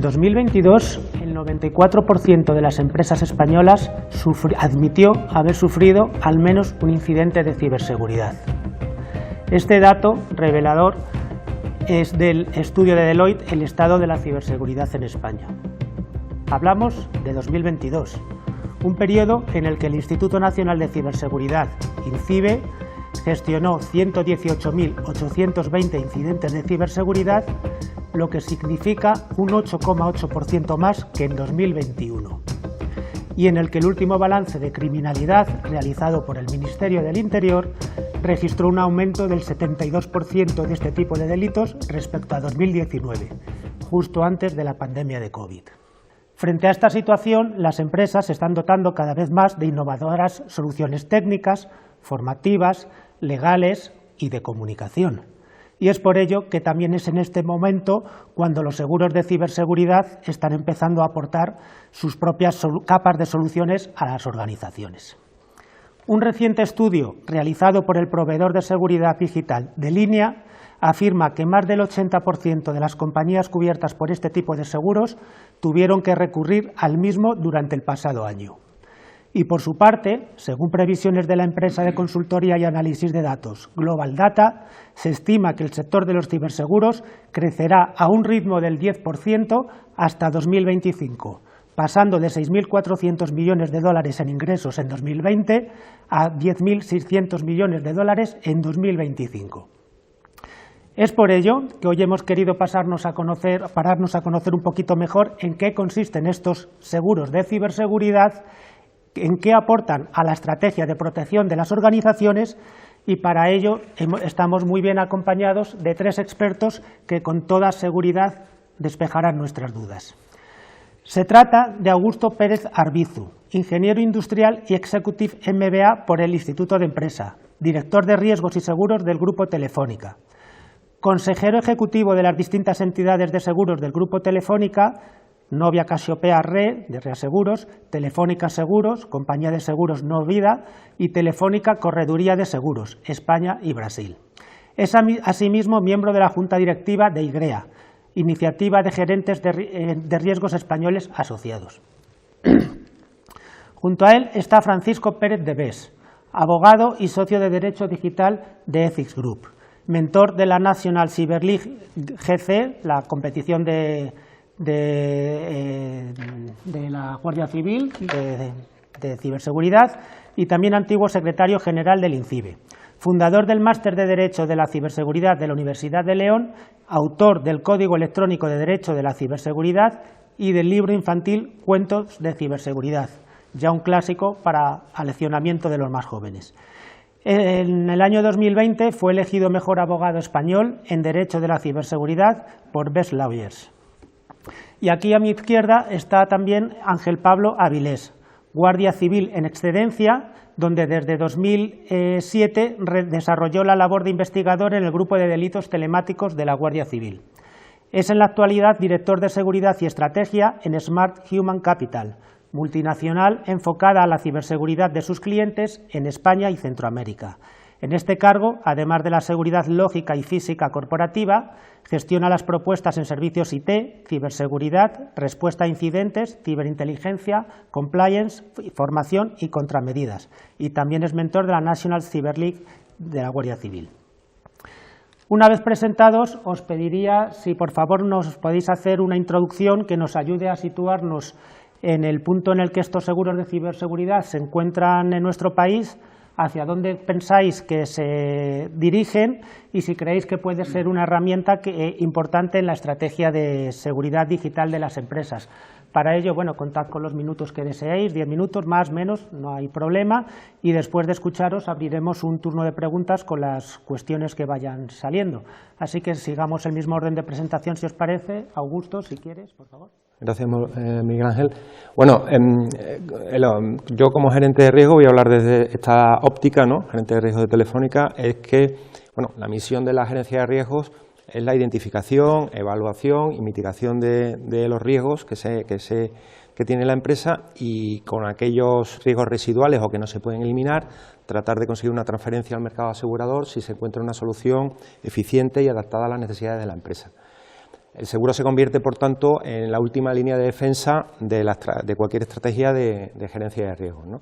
2022, el 94% de las empresas españolas admitió haber sufrido al menos un incidente de ciberseguridad. Este dato revelador es del estudio de Deloitte, el estado de la ciberseguridad en España. Hablamos de 2022, un periodo en el que el Instituto Nacional de Ciberseguridad, INCIBE, gestionó 118.820 incidentes de ciberseguridad, lo que significa un 8,8% más que en 2021, y en el que el último balance de criminalidad realizado por el Ministerio del Interior registró un aumento del 72% de este tipo de delitos respecto a 2019, justo antes de la pandemia de COVID. Frente a esta situación, las empresas se están dotando cada vez más de innovadoras soluciones técnicas, formativas, legales y de comunicación. Y es por ello que también es en este momento cuando los seguros de ciberseguridad están empezando a aportar sus propias capas de soluciones a las organizaciones. Un reciente estudio realizado por el proveedor de seguridad digital Delinea afirma que más del 80% de las compañías cubiertas por este tipo de seguros tuvieron que recurrir al mismo durante el pasado año. Y por su parte, según previsiones de la empresa de consultoría y análisis de datos Global Data, se estima que el sector de los ciberseguros crecerá a un ritmo del 10% hasta 2025, pasando de 6.400 millones de dólares en ingresos en 2020 a 10.600 millones de dólares en 2025. Es por ello que hoy hemos querido pararnos a conocer un poquito mejor en qué consisten estos seguros de ciberseguridad, en qué aportan a la estrategia de protección de las organizaciones, y para ello estamos muy bien acompañados de tres expertos que con toda seguridad despejarán nuestras dudas. Se trata de Augusto Pérez Arbizu, ingeniero industrial y Executive MBA por el Instituto de Empresa, director de riesgos y seguros del Grupo Telefónica, consejero ejecutivo de las distintas entidades de seguros del Grupo Telefónica, Novia Casiopea Re, de Reaseguros, Telefónica Seguros, Compañía de Seguros No Vida, y Telefónica Correduría de Seguros, España y Brasil. Es asimismo miembro de la Junta Directiva de IGREA, Iniciativa de Gerentes de Riesgos Españoles Asociados. Junto a él está Francisco Pérez de Bes, abogado y socio de Derecho Digital de Ethics Group, mentor de la National Cyber League GC, la competición de la Guardia Civil de ciberseguridad, y también antiguo secretario general del INCIBE, fundador del Máster de Derecho de la Ciberseguridad de la Universidad de León, autor del Código Electrónico de Derecho de la Ciberseguridad y del libro infantil Cuentos de Ciberseguridad, ya un clásico para aleccionamiento de los más jóvenes. En el año 2020 fue elegido mejor abogado español en Derecho de la Ciberseguridad por Best Lawyers. Y aquí a mi izquierda está también Ángel Pablo Avilés, guardia civil en excedencia, donde desde 2007 desarrolló la labor de investigador en el Grupo de Delitos Telemáticos de la Guardia Civil. Es en la actualidad director de Seguridad y Estrategia en Smart Human Capital, multinacional enfocada a la ciberseguridad de sus clientes en España y Centroamérica. En este cargo, además de la seguridad lógica y física corporativa, gestiona las propuestas en servicios IT, ciberseguridad, respuesta a incidentes, ciberinteligencia, compliance, formación y contramedidas. Y también es mentor de la National Cyber League de la Guardia Civil. Una vez presentados, os pediría si por favor nos podéis hacer una introducción que nos ayude a situarnos en el punto en el que estos seguros de ciberseguridad se encuentran en nuestro país, hacia dónde pensáis que se dirigen y si creéis que puede ser una herramienta importante en la estrategia de seguridad digital de las empresas. Para ello, bueno, contad con los minutos que deseéis, 10 minutos, más, menos, no hay problema, y después de escucharos abriremos un turno de preguntas con las cuestiones que vayan saliendo. Así que sigamos el mismo orden de presentación, si os parece. Augusto, si quieres, por favor. Gracias, Miguel Ángel. Bueno, yo como gerente de riesgo voy a hablar desde esta óptica, ¿no? Gerente de riesgo de Telefónica, es que, bueno, la misión de la gerencia de riesgos es la identificación, evaluación y mitigación de los riesgos que tiene la empresa, y con aquellos riesgos residuales o que no se pueden eliminar, tratar de conseguir una transferencia al mercado asegurador si se encuentra una solución eficiente y adaptada a las necesidades de la empresa. El seguro se convierte, por tanto, en la última línea de defensa de cualquier estrategia de gerencia de riesgos, ¿no?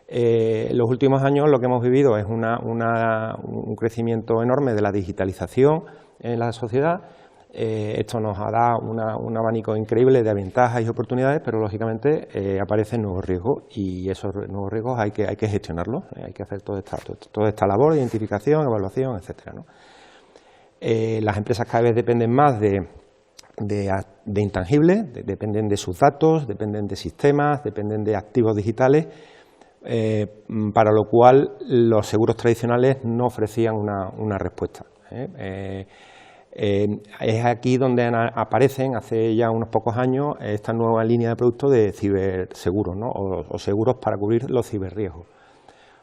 En los últimos años lo que hemos vivido es un crecimiento enorme de la digitalización en la sociedad. Esto nos ha dado un abanico increíble de ventajas y oportunidades, pero lógicamente aparecen nuevos riesgos y esos nuevos riesgos hay que gestionarlos, hay que hacer toda esta labor de identificación, evaluación, etcétera, ¿no? Las empresas cada vez dependen más de intangibles, dependen de sus datos, dependen de sistemas, dependen de activos digitales, para lo cual los seguros tradicionales no ofrecían una respuesta. Es aquí donde aparecen, hace ya unos pocos años, esta nueva línea de productos de ciberseguros, ¿no? o seguros para cubrir los ciberriesgos.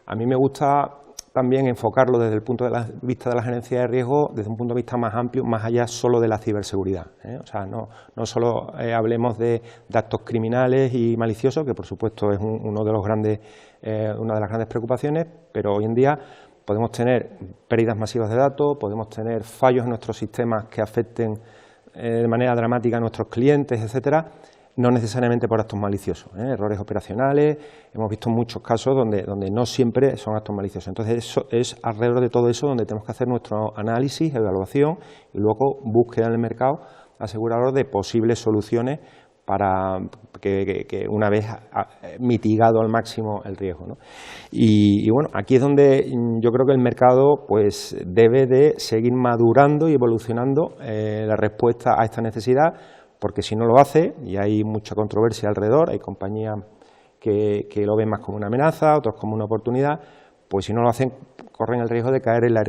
A mí me gusta también enfocarlo desde el punto de vista de la gerencia de riesgo, desde un punto de vista más amplio, más allá solo de la ciberseguridad, O sea, no solo hablemos de actos criminales y maliciosos, que por supuesto es una de las grandes preocupaciones, pero hoy en día podemos tener pérdidas masivas de datos, podemos tener fallos en nuestros sistemas que afecten de manera dramática a nuestros clientes, etcétera, no necesariamente por actos maliciosos, errores operacionales. Hemos visto muchos casos donde no siempre son actos maliciosos. Entonces, eso es alrededor de todo eso donde tenemos que hacer nuestro análisis, evaluación y luego búsqueda en el mercado asegurador de posibles soluciones para que una vez mitigado al máximo el riesgo, ¿no? Y bueno, aquí es donde yo creo que el mercado pues debe de seguir madurando y evolucionando la respuesta a esta necesidad, porque si no lo hace, y hay mucha controversia alrededor, hay compañías que lo ven más como una amenaza, otros como una oportunidad, pues si no lo hacen corren el riesgo de caer en la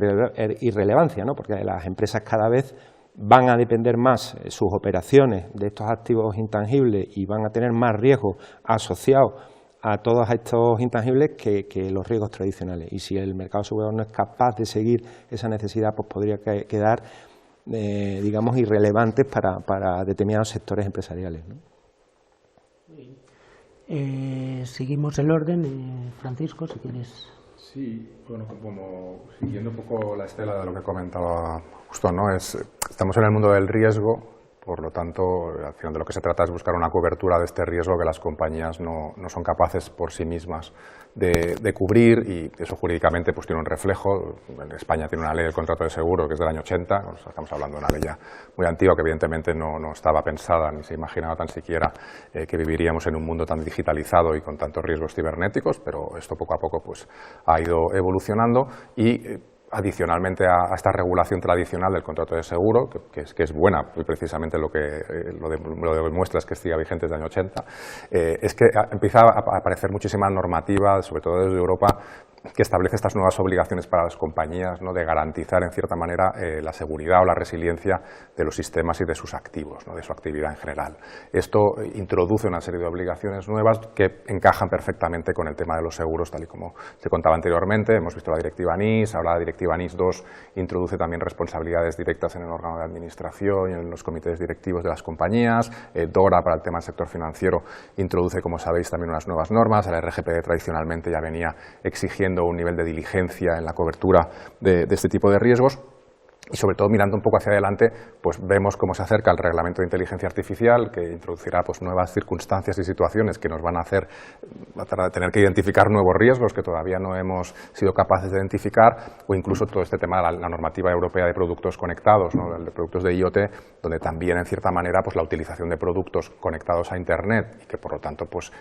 irrelevancia, ¿no? Porque las empresas cada vez van a depender más sus operaciones de estos activos intangibles y van a tener más riesgos asociados a todos estos intangibles que los riesgos tradicionales. Y si el mercado asegurador no es capaz de seguir esa necesidad, pues podría quedar digamos, irrelevantes para determinados sectores empresariales, ¿no? Seguimos el orden. Francisco, si quieres. Sí, bueno, como siguiendo un poco la estela de lo que comentaba justo, ¿no? Estamos en el mundo del riesgo, por lo tanto, al final de lo que se trata es buscar una cobertura de este riesgo que las compañías no son capaces por sí mismas de cubrir, y eso jurídicamente pues tiene un reflejo. En España tiene una ley del contrato de seguro que es del año 80, estamos hablando de una ley ya muy antigua que evidentemente no estaba pensada ni se imaginaba tan siquiera que viviríamos en un mundo tan digitalizado y con tantos riesgos cibernéticos, pero esto poco a poco pues ha ido evolucionando y adicionalmente a esta regulación tradicional del contrato de seguro, que es buena, y precisamente lo demuestra es que siga vigente desde el año 80, es que empieza a aparecer muchísima normativa, sobre todo desde Europa, que establece estas nuevas obligaciones para las compañías, ¿no? De garantizar en cierta manera la seguridad o la resiliencia de los sistemas y de sus activos, ¿no? De su actividad en general. Esto introduce una serie de obligaciones nuevas que encajan perfectamente con el tema de los seguros, tal y como se contaba anteriormente. Hemos visto la directiva NIS, ahora la directiva NIS 2 introduce también responsabilidades directas en el órgano de administración y en los comités directivos de las compañías. DORA, para el tema del sector financiero, introduce, como sabéis, también unas nuevas normas. El RGPD tradicionalmente ya venía exigiendo un nivel de diligencia en la cobertura de este tipo de riesgos. Y sobre todo mirando un poco hacia adelante, pues vemos cómo se acerca el reglamento de inteligencia artificial, que introducirá pues nuevas circunstancias y situaciones que nos van a hacer tener que identificar nuevos riesgos que todavía no hemos sido capaces de identificar, o incluso todo este tema de la normativa europea de productos conectados, ¿no? De productos de IoT, donde también en cierta manera pues la utilización de productos conectados a Internet y que por lo tanto pues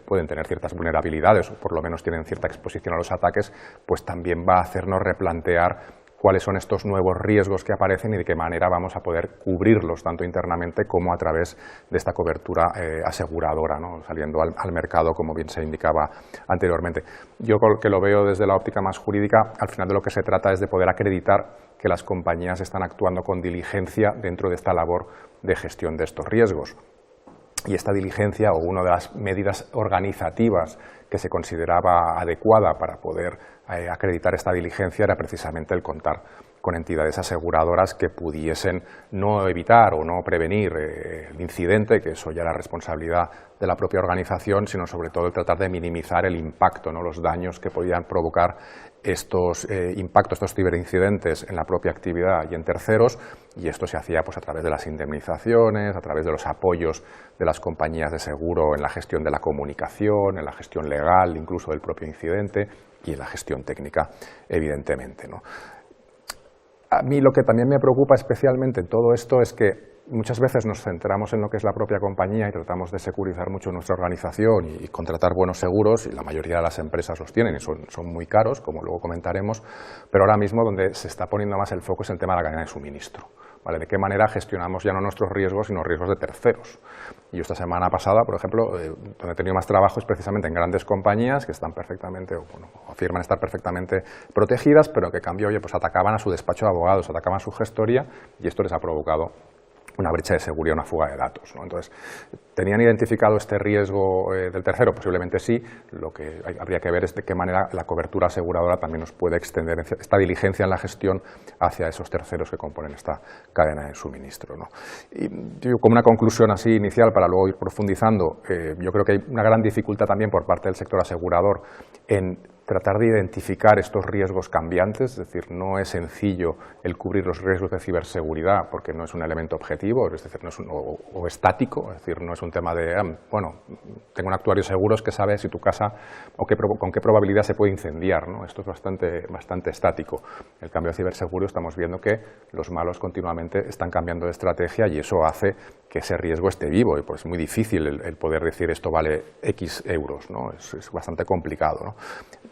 pueden tener ciertas vulnerabilidades o por lo menos tienen cierta exposición a los ataques, pues también va a hacernos replantear cuáles son estos nuevos riesgos que aparecen y de qué manera vamos a poder cubrirlos tanto internamente como a través de esta cobertura aseguradora, ¿no? Saliendo al mercado, como bien se indicaba anteriormente. Yo que lo veo desde la óptica más jurídica, al final de lo que se trata es de poder acreditar que las compañías están actuando con diligencia dentro de esta labor de gestión de estos riesgos. Y esta diligencia, o una de las medidas organizativas que se consideraba adecuada para poder acreditar esta diligencia, era precisamente el contar con entidades aseguradoras que pudiesen no evitar o no prevenir el incidente, que eso ya era responsabilidad de la propia organización, sino sobre todo el tratar de minimizar el impacto, ¿no?, los daños que podían provocar estos impactos, estos ciberincidentes en la propia actividad y en terceros, y esto se hacía pues a través de las indemnizaciones, a través de los apoyos de las compañías de seguro en la gestión de la comunicación, en la gestión legal incluso del propio incidente y en la gestión técnica, evidentemente, ¿no? A mí lo que también me preocupa especialmente en todo esto es que muchas veces nos centramos en lo que es la propia compañía y tratamos de securizar mucho nuestra organización y contratar buenos seguros, y la mayoría de las empresas los tienen y son muy caros, como luego comentaremos, pero ahora mismo donde se está poniendo más el foco es el tema de la cadena de suministro, ¿vale? De qué manera gestionamos ya no nuestros riesgos, sino riesgos de terceros. Y esta semana pasada, por ejemplo, donde he tenido más trabajo es precisamente en grandes compañías que están perfectamente, bueno, afirman estar perfectamente protegidas, pero que en cambio, oye, pues atacaban a su despacho de abogados, atacaban a su gestoría, y esto les ha provocado una brecha de seguridad, una fuga de datos, ¿no? Entonces, ¿tenían identificado este riesgo del tercero? Posiblemente sí. Lo que habría que ver es de qué manera la cobertura aseguradora también nos puede extender esta diligencia en la gestión hacia esos terceros que componen esta cadena de suministro, ¿no? Y yo, como una conclusión así inicial, para luego ir profundizando, yo creo que hay una gran dificultad también por parte del sector asegurador en tratar de identificar estos riesgos cambiantes, es decir, no es sencillo el cubrir los riesgos de ciberseguridad porque no es un elemento objetivo, es decir, no es o estático, es decir, no es un tema de, bueno, tengo un actuario de seguros que sabe si tu casa con qué probabilidad se puede incendiar, ¿no? Esto es bastante estático. En el cambio de ciberseguro estamos viendo que los malos continuamente están cambiando de estrategia y eso hace que ese riesgo esté vivo, y pues es muy difícil el poder decir esto vale X euros, ¿no? Es bastante complicado, ¿no?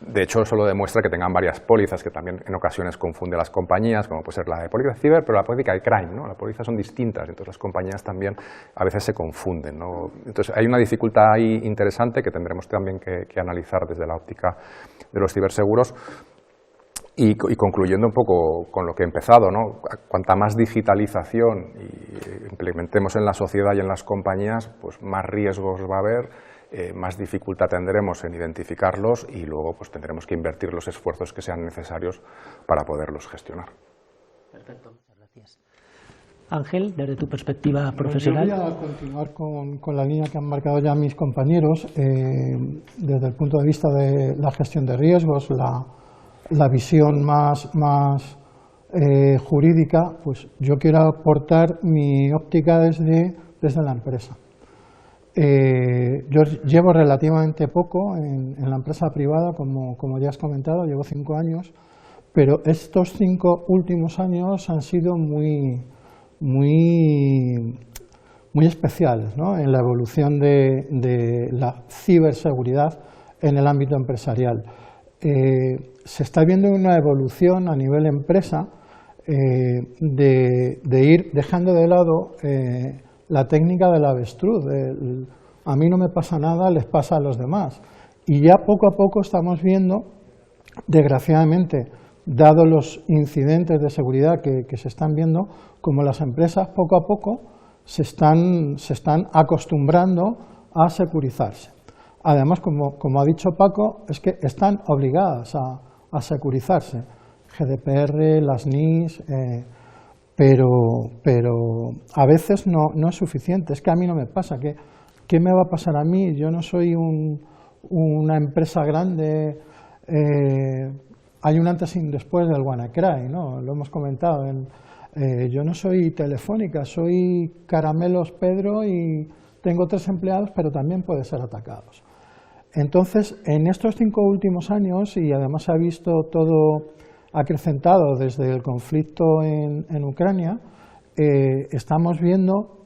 De hecho, eso lo demuestra que tengan varias pólizas, que también en ocasiones confunde las compañías, como puede ser la de póliza ciber, pero la póliza de crime, ¿no? Las pólizas son distintas, entonces las compañías también a veces se confunden, ¿no? Entonces hay una dificultad ahí interesante que tendremos también que analizar desde la óptica de los ciberseguros. Y concluyendo un poco con lo que he empezado, ¿no? Cuanta más digitalización implementemos en la sociedad y en las compañías, pues más riesgos va a haber, más dificultad tendremos en identificarlos y luego pues tendremos que invertir los esfuerzos que sean necesarios para poderlos gestionar. Perfecto, muchas gracias. Ángel, desde tu perspectiva profesional. Yo voy a continuar con la línea que han marcado ya mis compañeros, desde el punto de vista de la gestión de riesgos, la visión más jurídica. Pues yo quiero aportar mi óptica desde la empresa. Yo llevo relativamente poco en la empresa privada, como ya has comentado, llevo 5 años, pero estos 5 últimos años han sido muy especiales, ¿no?, en la evolución de la ciberseguridad en el ámbito empresarial. Se está viendo una evolución a nivel empresa de ir dejando de lado la técnica del avestruz, a mí no me pasa nada, les pasa a los demás. Y ya poco a poco estamos viendo, desgraciadamente, dado los incidentes de seguridad que se están viendo, como las empresas poco a poco se están acostumbrando a securizarse. Además, como ha dicho Paco, es que están obligadas a securizarse. GDPR, las NIS, pero a veces no es suficiente. Es que a mí no me pasa. ¿Qué me va a pasar a mí? Yo no soy una empresa grande. Hay un antes y un después del WannaCry, ¿no? Lo hemos comentado. Yo no soy Telefónica, soy Caramelos Pedro y tengo 3 empleados, pero también puede ser atacados. Entonces, en estos 5 últimos años, y además se ha visto todo acrecentado desde el conflicto en Ucrania, estamos viendo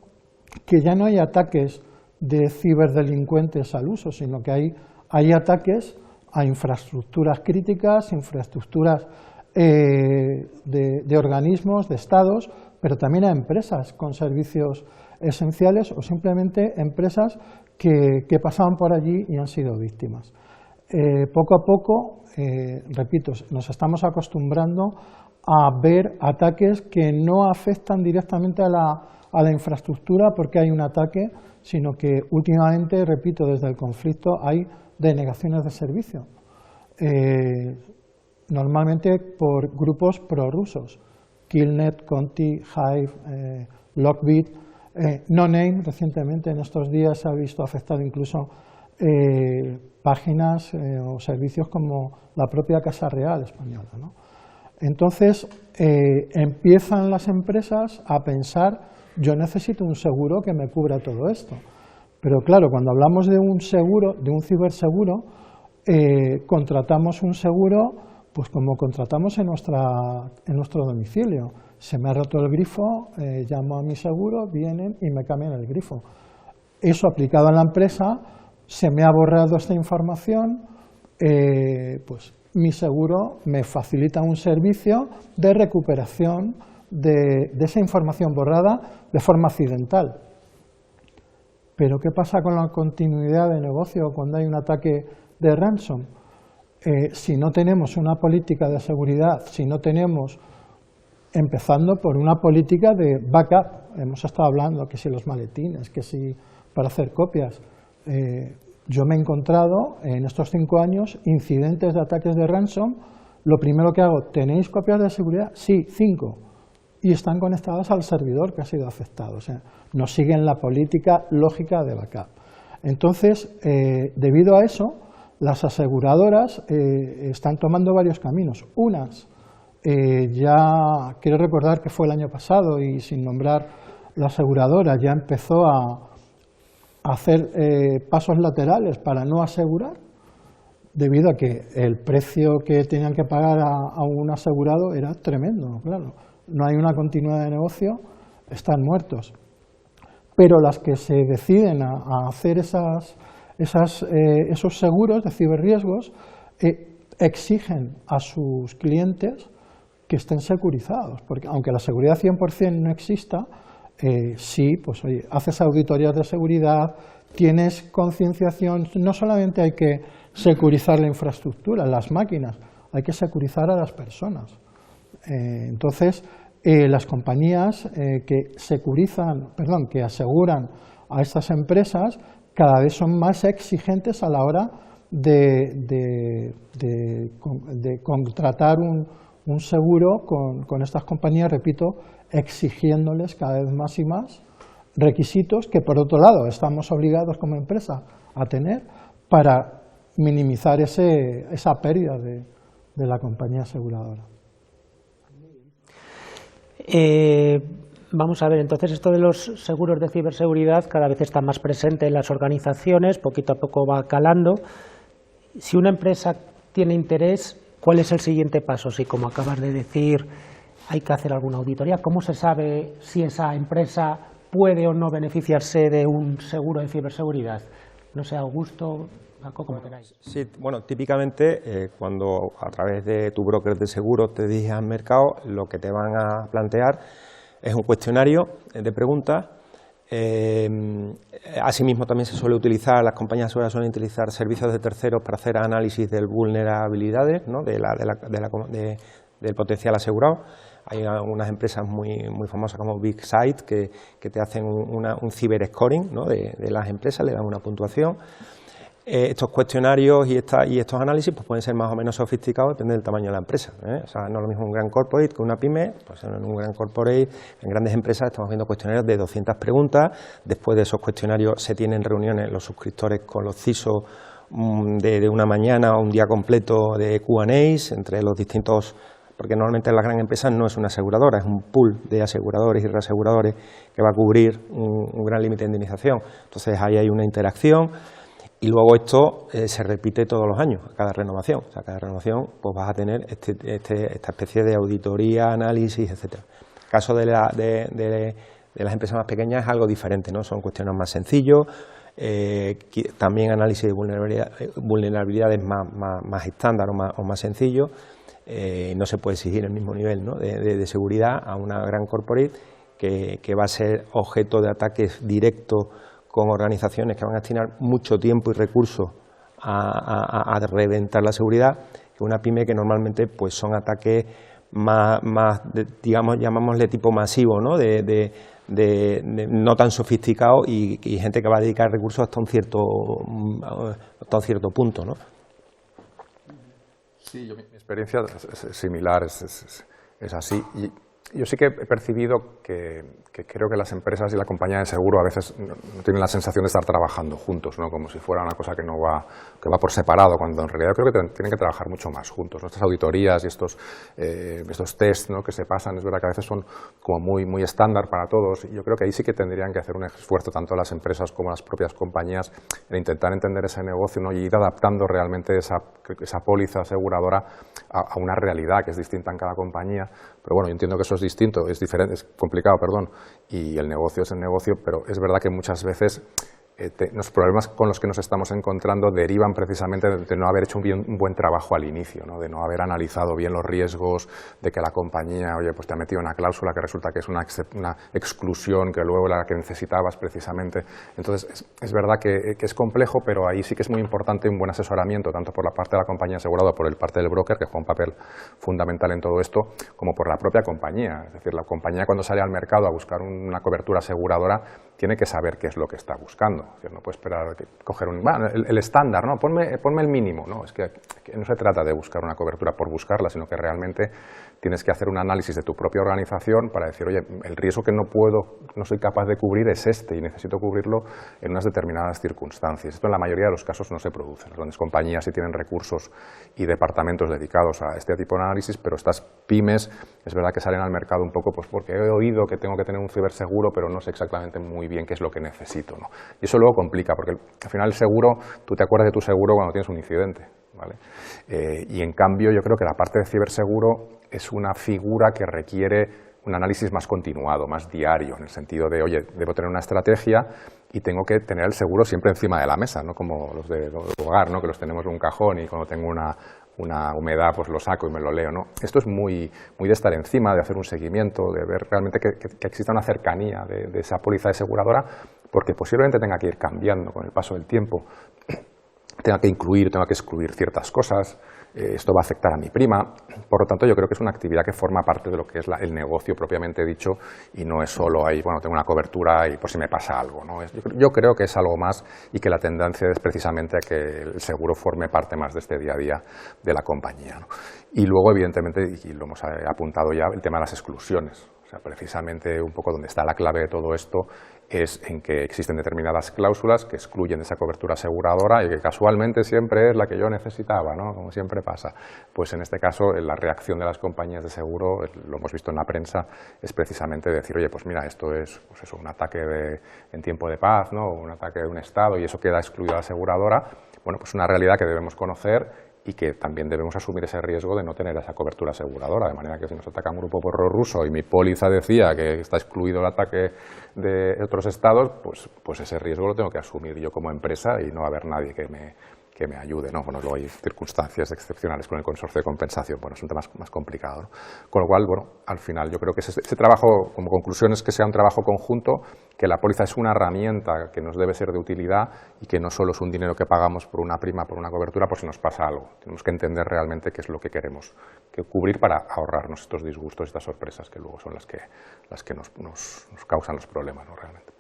que ya no hay ataques de ciberdelincuentes al uso, sino que hay ataques a infraestructuras críticas, infraestructuras de organismos, de estados, pero también a empresas con servicios esenciales o simplemente empresas que pasaban por allí y han sido víctimas. Poco a poco, repito, nos estamos acostumbrando a ver ataques que no afectan directamente a la infraestructura porque hay un ataque, sino que últimamente, repito, desde el conflicto hay denegaciones de servicio, normalmente por grupos prorrusos. Killnet, Conti, Hive, Lockbit, No-Name. Recientemente, en estos días, se ha visto afectado incluso páginas o servicios como la propia Casa Real española, ¿no? Entonces, empiezan las empresas a pensar, yo necesito un seguro que me cubra todo esto. Pero claro, cuando hablamos de un seguro, de un ciberseguro, contratamos un seguro pues como contratamos en nuestro domicilio. Se me ha roto el grifo, llamo a mi seguro, vienen y me cambian el grifo. Eso aplicado a la empresa, se me ha borrado esta información, pues mi seguro me facilita un servicio de recuperación de esa información borrada de forma accidental. Pero ¿qué pasa con la continuidad de negocio cuando hay un ataque de ransom? Si no tenemos una política de seguridad, si no tenemos, empezando por una política de backup, hemos estado hablando que si los maletines, que si para hacer copias, yo me he encontrado en estos 5 años incidentes de ataques de ransom. Lo primero que hago, ¿tenéis copias de seguridad? Sí, 5. Y están conectadas al servidor que ha sido afectado. O sea, no siguen la política lógica de backup. Entonces, debido a eso, las aseguradoras están tomando varios caminos. Unas, ya quiero recordar que fue el año pasado y sin nombrar la aseguradora, ya empezó a hacer pasos laterales para no asegurar, debido a que el precio que tenían que pagar a un asegurado era tremendo, claro. No hay una continuidad de negocio, están muertos. Pero las que se deciden a hacer esos seguros de ciberriesgos exigen a sus clientes que estén securizados, porque aunque la seguridad 100% no exista, sí, pues oye, haces auditorías de seguridad, tienes concienciación, no solamente hay que securizar la infraestructura, las máquinas, hay que securizar a las personas. Entonces, las compañías que aseguran a estas empresas cada vez son más exigentes a la hora de contratar un seguro con estas compañías, repito, exigiéndoles cada vez más y más requisitos que, por otro lado, estamos obligados como empresa a tener para minimizar esa pérdida de la compañía aseguradora. Vamos a ver, entonces esto de los seguros de ciberseguridad cada vez está más presente en las organizaciones, poquito a poco va calando. Si una empresa tiene interés, ¿cuál es el siguiente paso? Si, como acabas de decir, hay que hacer alguna auditoría, ¿cómo se sabe si esa empresa puede o no beneficiarse de un seguro de ciberseguridad? No sé, Augusto, Paco, como queráis. Sí, bueno, típicamente cuando a través de tu broker de seguros te diriges al mercado, lo que te van a plantear es un cuestionario de preguntas. Asimismo, también se suele utilizar, las compañías aseguradoras suelen utilizar servicios de terceros para hacer análisis de vulnerabilidades, ¿no? del potencial asegurado. Hay algunas empresas muy famosas como Big Sight que te hacen un ciberscoring, ¿no? de las empresas, le dan una puntuación. Estos cuestionarios y estos análisis pues pueden ser más o menos sofisticados, depende del tamaño de la empresa, ¿eh? O sea, no es lo mismo un gran corporate que una pyme. Pues en un gran corporate, en grandes empresas, estamos viendo cuestionarios de 200 preguntas. Después de esos cuestionarios se tienen reuniones los suscriptores con los CISO de una mañana o un día completo de Q&As entre los distintos, porque normalmente en las grandes empresas no es una aseguradora, es un pool de aseguradores y reaseguradores que va a cubrir un gran límite de indemnización. Entonces ahí hay una interacción. Y luego esto se repite todos los años, a cada renovación. O sea, cada renovación pues vas a tener esta especie de auditoría, análisis, etcétera. El caso de las empresas más pequeñas es algo diferente, ¿no? Son cuestiones más sencillos, también análisis de vulnerabilidades más estándar o más sencillos. No se puede exigir el mismo nivel, ¿no? de seguridad a una gran corporate que va a ser objeto de ataques directos con organizaciones que van a destinar mucho tiempo y recursos a reventar la seguridad, que una pyme que normalmente pues son ataques más digamos, llamámosle tipo masivo, ¿no? No tan sofisticado y gente que va a dedicar recursos hasta un cierto punto, ¿no? Sí, mi experiencia es similar, es así. Y yo sí que he percibido que creo que las empresas y la compañía de seguro a veces no tienen la sensación de estar trabajando juntos, ¿no? Como si fuera una cosa que va por separado, cuando en realidad creo que tienen que trabajar mucho más juntos, ¿no? Estas auditorías y estos tests, ¿no?, que se pasan, es verdad que a veces son como muy estándar para todos, y yo creo que ahí sí que tendrían que hacer un esfuerzo tanto las empresas como las propias compañías en intentar entender ese negocio, ¿no?, y ir adaptando realmente esa póliza aseguradora a una realidad que es distinta en cada compañía. Pero bueno, yo entiendo que eso es distinto, es diferente, es complicado, perdón, y el negocio es el negocio, pero es verdad que muchas veces los problemas con los que nos estamos encontrando derivan precisamente de no haber hecho un buen trabajo al inicio, ¿no?, de no haber analizado bien los riesgos, de que la compañía, oye, pues te ha metido una cláusula que resulta que es una exclusión que luego la que necesitabas precisamente. Entonces, es verdad que es complejo, pero ahí sí que es muy importante un buen asesoramiento, tanto por la parte de la compañía asegurada, por el parte del broker, que juega un papel fundamental en todo esto, como por la propia compañía. Es decir, la compañía cuando sale al mercado a buscar una cobertura aseguradora tiene que saber qué es lo que está buscando. Es decir, no puede esperar coger el estándar, ¿no? Ponme el mínimo. No, es que no se trata de buscar una cobertura por buscarla, sino que realmente tienes que hacer un análisis de tu propia organización para decir, oye, el riesgo que no soy capaz de cubrir es este y necesito cubrirlo en unas determinadas circunstancias. Esto en la mayoría de los casos no se produce. Las grandes compañías sí tienen recursos y departamentos dedicados a este tipo de análisis, pero estas pymes es verdad que salen al mercado un poco pues porque he oído que tengo que tener un ciberseguro, pero no sé exactamente muy bien qué es lo que necesito, ¿no? Y eso luego complica, porque al final el seguro, tú te acuerdas de tu seguro cuando tienes un incidente, ¿vale? Y en cambio yo creo que la parte de ciberseguro es una figura que requiere un análisis más continuado, más diario, en el sentido de, oye, debo tener una estrategia y tengo que tener el seguro siempre encima de la mesa, no como los de hogar, ¿no?, que los tenemos en un cajón y cuando tengo una humedad pues lo saco y me lo leo, ¿no? Esto es muy de estar encima, de hacer un seguimiento, de ver realmente que exista una cercanía de esa póliza aseguradora, porque posiblemente tenga que ir cambiando con el paso del tiempo, tenga que excluir ciertas cosas, esto va a afectar a mi prima. Por lo tanto, yo creo que es una actividad que forma parte de lo que es el negocio propiamente dicho y no es solo ahí, bueno, tengo una cobertura y por si me pasa algo, ¿no? Yo creo que es algo más y que la tendencia es precisamente a que el seguro forme parte más de este día a día de la compañía, ¿no? Y luego, evidentemente, y lo hemos apuntado ya, el tema de las exclusiones. O sea, precisamente un poco donde está la clave de todo esto es en que existen determinadas cláusulas que excluyen de esa cobertura aseguradora y que casualmente siempre es la que yo necesitaba, ¿no?, como siempre pasa. Pues en este caso la reacción de las compañías de seguro, lo hemos visto en la prensa, es precisamente decir, oye, pues mira, esto es pues eso, un ataque en tiempo de paz, ¿no?, o un ataque de un Estado y eso queda excluido de la aseguradora. Bueno, pues una realidad que debemos conocer y que también debemos asumir ese riesgo de no tener esa cobertura aseguradora, de manera que si nos ataca un grupo prorruso y mi póliza decía que está excluido el ataque de otros estados, pues ese riesgo lo tengo que asumir yo como empresa y no va a haber nadie que me ayude, ¿no? Bueno, luego hay circunstancias excepcionales con el consorcio de compensación, bueno, es un tema más complicado, ¿no? Con lo cual, bueno, al final yo creo que ese trabajo, como conclusión, es que sea un trabajo conjunto, que la póliza es una herramienta que nos debe ser de utilidad y que no solo es un dinero que pagamos por una prima, por una cobertura, por si nos pasa algo. Tenemos que entender realmente qué es lo que queremos cubrir para ahorrarnos estos disgustos, estas sorpresas que luego son las que nos causan los problemas, ¿no?, realmente.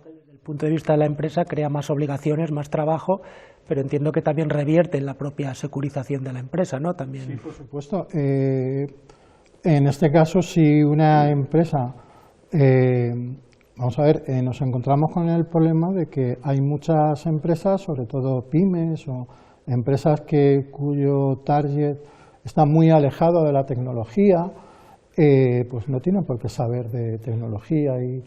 Desde el punto de vista de la empresa crea más obligaciones, más trabajo, pero entiendo que también revierte en la propia securización de la empresa, ¿no? También. Sí, por supuesto. En este caso, si una empresa, vamos a ver, nos encontramos con el problema de que hay muchas empresas, sobre todo pymes o empresas cuyo target está muy alejado de la tecnología, pues no tienen por qué saber de tecnología y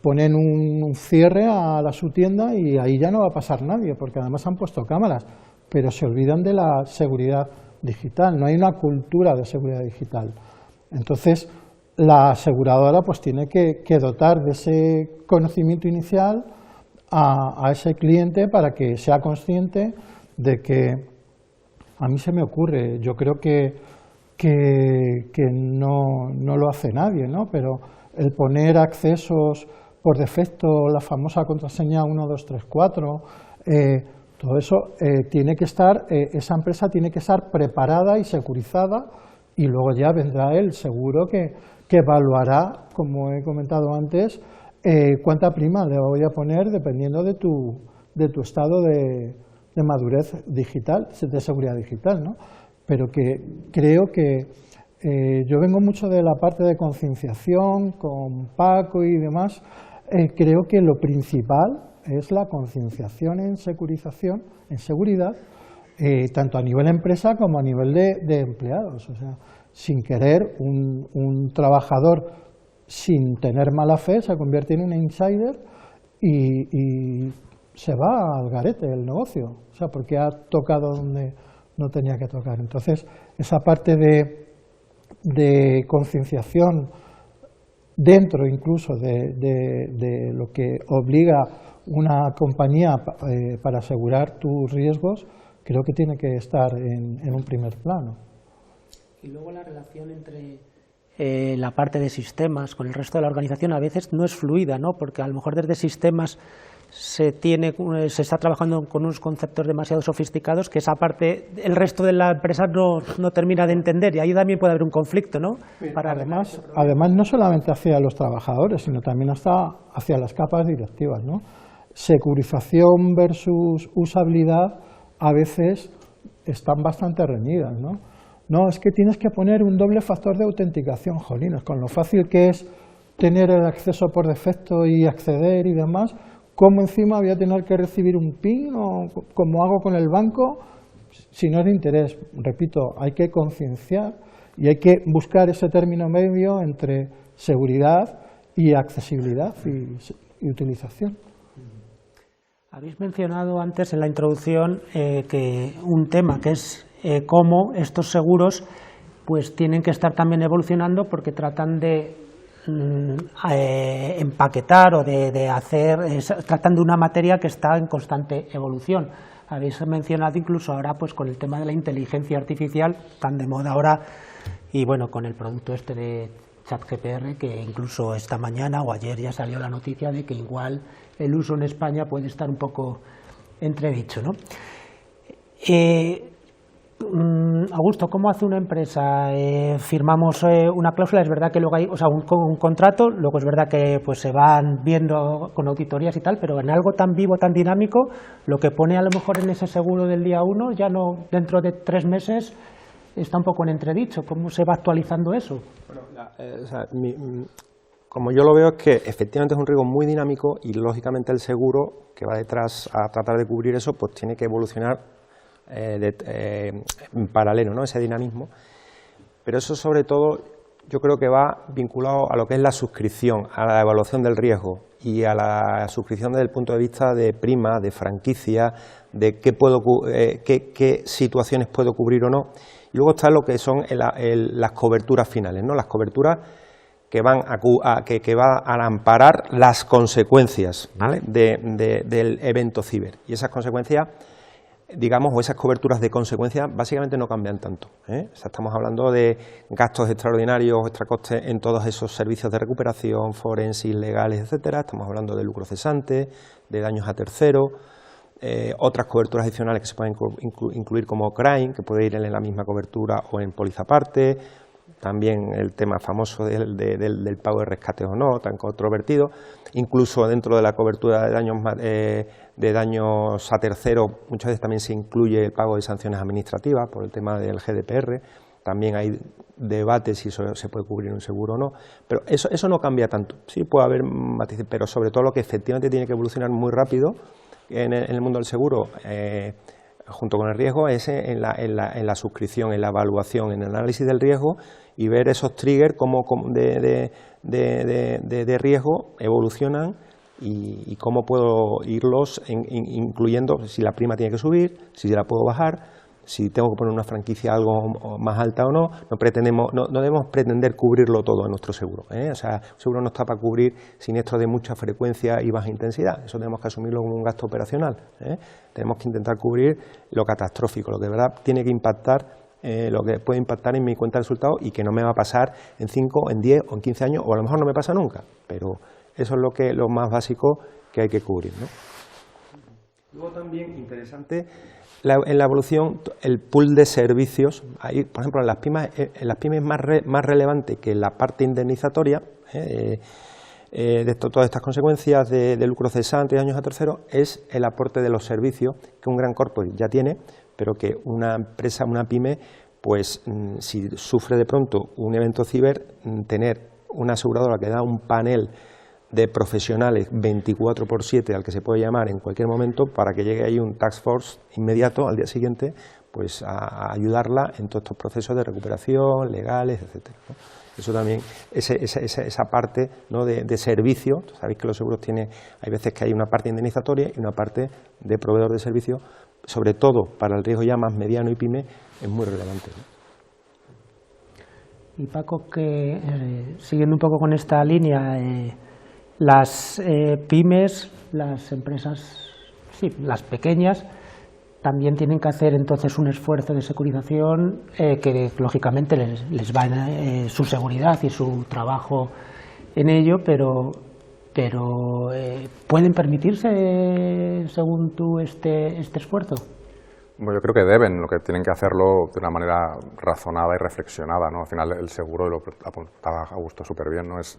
ponen un cierre a su tienda y ahí ya no va a pasar nadie, porque además han puesto cámaras, pero se olvidan de la seguridad digital, no hay una cultura de seguridad digital. Entonces, la aseguradora pues tiene que dotar de ese conocimiento inicial a ese cliente para que sea consciente de que, a mí se me ocurre, yo creo que no lo hace nadie, ¿no?, pero el poner accesos por defecto, la famosa contraseña 1234, todo eso tiene que estar, esa empresa tiene que estar preparada y securizada y luego ya vendrá el seguro que evaluará, como he comentado antes, cuánta prima le voy a poner dependiendo de tu estado de madurez digital, de seguridad digital, ¿no? Pero que creo que Yo vengo mucho de la parte de concienciación, con Paco y demás. Creo que lo principal es la concienciación en securización, en seguridad, tanto a nivel empresa como a nivel de empleados. O sea, sin querer, un trabajador sin tener mala fe se convierte en un insider y se va al garete el negocio, o sea, porque ha tocado donde no tenía que tocar. Entonces, esa parte de concienciación dentro incluso de lo que obliga una compañía para asegurar tus riesgos, creo que tiene que estar en un primer plano. Y luego la relación entre la parte de sistemas con el resto de la organización a veces no es fluida, ¿no? Porque a lo mejor desde sistemas se está trabajando con unos conceptos demasiado sofisticados que esa parte el resto de la empresa no termina de entender, y ahí también puede haber un conflicto, ¿no? Además no solamente hacia los trabajadores, sino también hasta hacia las capas directivas, ¿no? Securización versus usabilidad a veces están bastante reñidas, ¿no? No, es que tienes que poner un doble factor de autenticación, jolines, con lo fácil que es tener el acceso por defecto y acceder y demás. ¿Cómo encima voy a tener que recibir un PIN o como hago con el banco? Si no es de interés, repito, hay que concienciar y hay que buscar ese término medio entre seguridad y accesibilidad y utilización. Habéis mencionado antes en la introducción que un tema que es cómo estos seguros pues tienen que estar también evolucionando porque tratan de empaquetar o de hacer, tratan de una materia que está en constante evolución. Habéis mencionado incluso ahora pues con el tema de la inteligencia artificial tan de moda ahora, y bueno, con el producto este de ChatGPR, que incluso esta mañana o ayer ya salió la noticia de que igual el uso en España puede estar un poco entredicho, ¿no? Augusto, ¿cómo hace una empresa? Firmamos una cláusula, es verdad que luego hay, o sea, un contrato, luego es verdad que pues se van viendo con auditorías y tal, pero en algo tan vivo, tan dinámico, lo que pone a lo mejor en ese seguro del día 1, ya no dentro de 3 meses, está un poco en entredicho. ¿Cómo se va actualizando eso? Bueno, como yo lo veo, es que efectivamente es un riesgo muy dinámico y lógicamente el seguro que va detrás a tratar de cubrir eso, pues tiene que evolucionar en paralelo, ¿no? Ese dinamismo, pero eso sobre todo yo creo que va vinculado a lo que es la suscripción, a la evaluación del riesgo y a la suscripción desde el punto de vista de prima, de franquicia, de qué situaciones puedo cubrir o no. Y luego está lo que son las coberturas finales, ¿no? Las coberturas que van a amparar las consecuencias, ¿vale? del evento ciber, y esas consecuencias, digamos, o esas coberturas de consecuencias básicamente no cambian tanto, ¿eh? O sea, estamos hablando de gastos extraordinarios, extracostes en todos esos servicios de recuperación, forenses, legales, etcétera. Estamos hablando de lucro cesante, de daños a terceros, otras coberturas adicionales que se pueden incluir como crime, que puede ir en la misma cobertura o en póliza aparte. También el tema famoso del pago de rescate o no, tan controvertido. Incluso dentro de la cobertura de daños a terceros, muchas veces también se incluye el pago de sanciones administrativas por el tema del GDPR. También hay debates si eso se puede cubrir en un seguro o no, pero eso no cambia tanto. Sí puede haber matices, pero sobre todo lo que efectivamente tiene que evolucionar muy rápido en el mundo del seguro, junto con el riesgo, es en la suscripción, en la evaluación, en el análisis del riesgo y ver esos triggers de riesgo evolucionan y cómo puedo irlos incluyendo si la prima tiene que subir, si la puedo bajar, si tengo que poner una franquicia algo más alta o no. No debemos pretender cubrirlo todo en nuestro seguro, ¿eh? O sea, el seguro no está para cubrir siniestros de mucha frecuencia y baja intensidad, eso tenemos que asumirlo como un gasto operacional, ¿eh? Tenemos que intentar cubrir lo catastrófico, lo que de verdad tiene que impactar, lo que puede impactar en mi cuenta de resultados y que no me va a pasar en 5, en 10 o en 15 años, o a lo mejor no me pasa nunca, pero eso es lo más básico que hay que cubrir, ¿no? Luego también interesante en la evolución el pool de servicios. Ahí, por ejemplo, en las pymes más relevante que la parte indemnizatoria de todas estas consecuencias de lucro cesante y daños a terceros es el aporte de los servicios que un gran corpo ya tiene, pero que una empresa, una pyme, pues si sufre de pronto un evento ciber, tener una aseguradora que da un panel de profesionales 24/7 al que se puede llamar en cualquier momento para que llegue ahí un task force inmediato al día siguiente, pues a ayudarla en todos estos procesos de recuperación, legales, etcétera, ¿no? Eso también, esa parte, ¿no?, de servicio. Sabéis que los seguros hay veces que hay una parte indemnizatoria y una parte de proveedor de servicio, sobre todo para el riesgo ya más mediano y pyme, es muy relevante, ¿no? Y Paco, siguiendo un poco con esta línea, las pymes, las empresas, sí, las pequeñas, también tienen que hacer entonces un esfuerzo de securización que lógicamente les va su seguridad y su trabajo en ello, pero ¿pueden permitirse, según tú, este esfuerzo? Bueno, yo creo que deben, lo que tienen que hacerlo de una manera razonada y reflexionada, ¿no? Al final el seguro, lo apuntaba Augusto súper bien, no es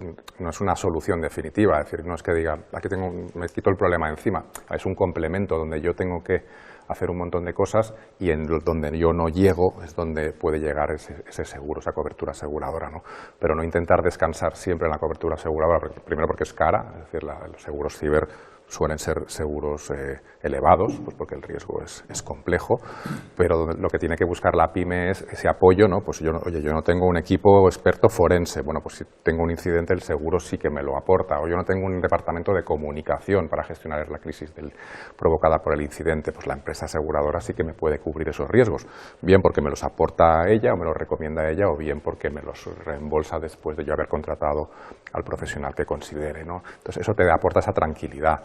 una solución definitiva, es decir, no es que diga, aquí me quito el problema encima, es un complemento donde yo tengo que hacer un montón de cosas y donde yo no llego es donde puede llegar ese seguro, esa cobertura aseguradora, ¿no? Pero no intentar descansar siempre en la cobertura aseguradora, primero porque es cara, es decir, los seguros ciber suelen ser seguros elevados, pues porque el riesgo es complejo, pero lo que tiene que buscar la pyme es ese apoyo, ¿no? Pues yo no tengo un equipo experto forense, bueno, pues si tengo un incidente el seguro sí que me lo aporta, o yo no tengo un departamento de comunicación para gestionar la crisis provocada por el incidente, pues la empresa aseguradora sí que me puede cubrir esos riesgos, bien porque me los aporta ella o me los recomienda ella, o bien porque me los reembolsa después de yo haber contratado al profesional que considere, ¿no? Entonces eso te aporta esa tranquilidad,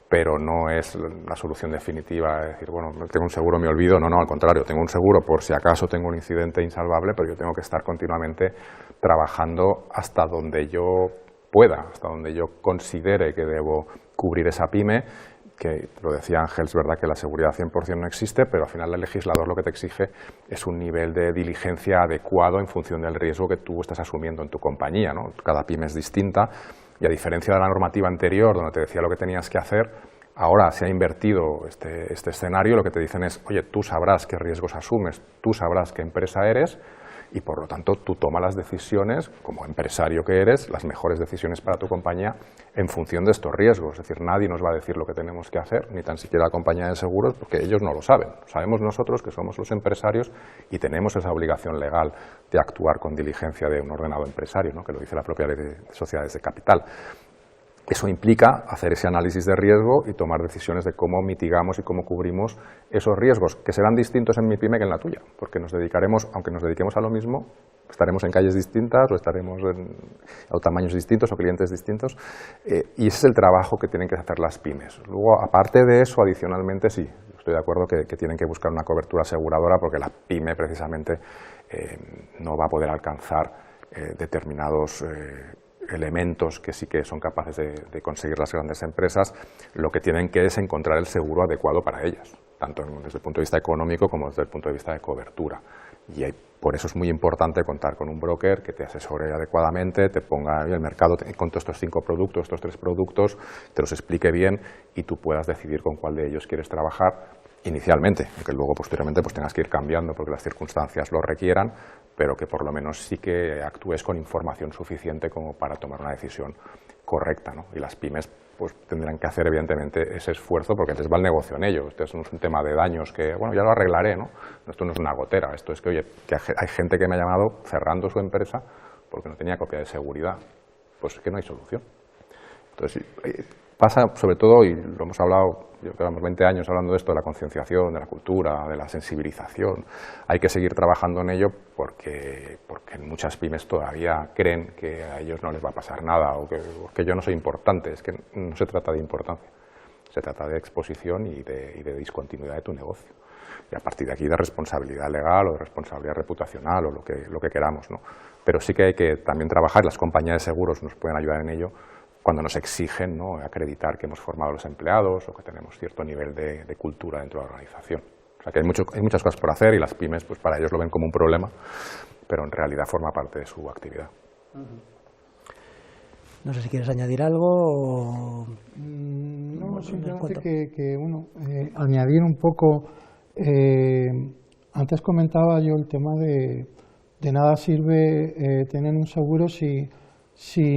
pero no es la solución definitiva, es decir, bueno, tengo un seguro, me olvido, no, al contrario, tengo un seguro por si acaso tengo un incidente insalvable, pero yo tengo que estar continuamente trabajando hasta donde yo pueda, hasta donde yo considere que debo cubrir esa pyme, que lo decía Ángel, es verdad que la seguridad 100% no existe, pero al final el legislador lo que te exige es un nivel de diligencia adecuado en función del riesgo que tú estás asumiendo en tu compañía, ¿no? Cada pyme es distinta y a diferencia de la normativa anterior donde te decía lo que tenías que hacer, ahora se ha invertido este escenario, lo que te dicen es, oye, tú sabrás qué riesgos asumes, tú sabrás qué empresa eres y por lo tanto tú tomas las decisiones, como empresario que eres, las mejores decisiones para tu compañía en función de estos riesgos. Es decir, nadie nos va a decir lo que tenemos que hacer, ni tan siquiera la compañía de seguros, porque ellos no lo saben. Sabemos nosotros que somos los empresarios y tenemos esa obligación legal de actuar con diligencia de un ordenado empresario, ¿no?, que lo dice la propia ley de sociedades de capital. Eso implica hacer ese análisis de riesgo y tomar decisiones de cómo mitigamos y cómo cubrimos esos riesgos, que serán distintos en mi pyme que en la tuya, porque aunque nos dediquemos a lo mismo, estaremos en calles distintas o estaremos a tamaños distintos o clientes distintos, y ese es el trabajo que tienen que hacer las pymes. Luego, aparte de eso, adicionalmente, sí, estoy de acuerdo que tienen que buscar una cobertura aseguradora porque la pyme precisamente no va a poder alcanzar determinados elementos que sí que son capaces de conseguir las grandes empresas. Lo que tienen que es encontrar el seguro adecuado para ellas, tanto desde el punto de vista económico como desde el punto de vista de cobertura. Y por eso es muy importante contar con un broker que te asesore adecuadamente, te ponga en el mercado con todos estos 5 productos, estos 3 productos, te los explique bien y tú puedas decidir con cuál de ellos quieres trabajar inicialmente, aunque luego posteriormente pues tengas que ir cambiando porque las circunstancias lo requieran, pero que por lo menos sí que actúes con información suficiente como para tomar una decisión correcta, ¿no? Y las pymes pues tendrán que hacer evidentemente ese esfuerzo porque les va el negocio en ello. Esto no es un tema de daños que, bueno, ya lo arreglaré, ¿no? Esto no es una gotera, esto es que, oye, que hay gente que me ha llamado cerrando su empresa porque no tenía copia de seguridad. Pues es que no hay solución. Entonces, pasa sobre todo, y lo hemos hablado, llevamos 20 años hablando de esto, de la concienciación, de la cultura, de la sensibilización. Hay que seguir trabajando en ello porque muchas pymes todavía creen que a ellos no les va a pasar nada o que yo no soy importante. Es que no se trata de importancia, se trata de exposición y de discontinuidad de tu negocio. Y a partir de aquí de responsabilidad legal o de responsabilidad reputacional o lo que queramos, ¿no? Pero sí que hay que también trabajar, las compañías de seguros nos pueden ayudar en ello, cuando nos exigen, ¿no?, acreditar que hemos formado a los empleados o que tenemos cierto nivel de cultura dentro de la organización. O sea que hay muchas cosas por hacer y las pymes pues para ellos lo ven como un problema, pero en realidad forma parte de su actividad. No sé si quieres añadir algo o... No, simplemente que añadir un poco Antes comentaba yo el tema de nada sirve tener un seguro si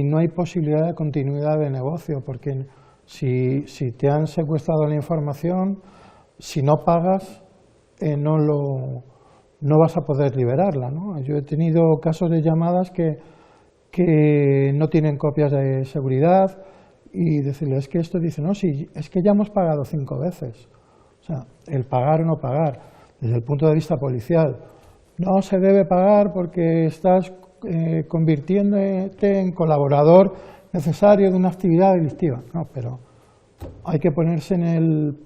no hay posibilidad de continuidad de negocio, porque si te han secuestrado la información, si no pagas, no vas a poder liberarla, ¿no? Yo he tenido casos de llamadas que no tienen copias de seguridad y decirles, es que esto dice, no, sí, es que ya hemos pagado 5 veces. O sea, el pagar o no pagar, desde el punto de vista policial, no se debe pagar porque estás convirtiéndote en colaborador necesario de una actividad delictiva. No, pero hay que ponerse en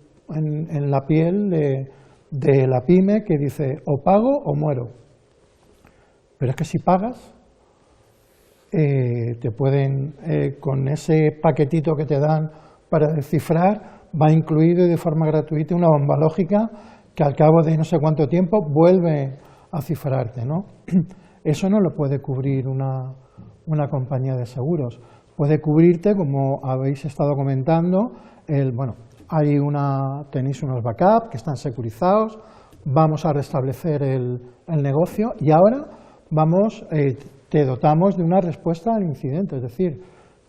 la piel de la pyme que dice o pago o muero. Pero es que si pagas, te pueden, con ese paquetito que te dan para descifrar, va incluido de forma gratuita una bomba lógica que al cabo de no sé cuánto tiempo vuelve a cifrarte, ¿no? Eso no lo puede cubrir una compañía de seguros. Puede cubrirte, como habéis estado comentando, tenéis unos backups que están securizados, vamos a restablecer el negocio y ahora te dotamos de una respuesta al incidente, es decir,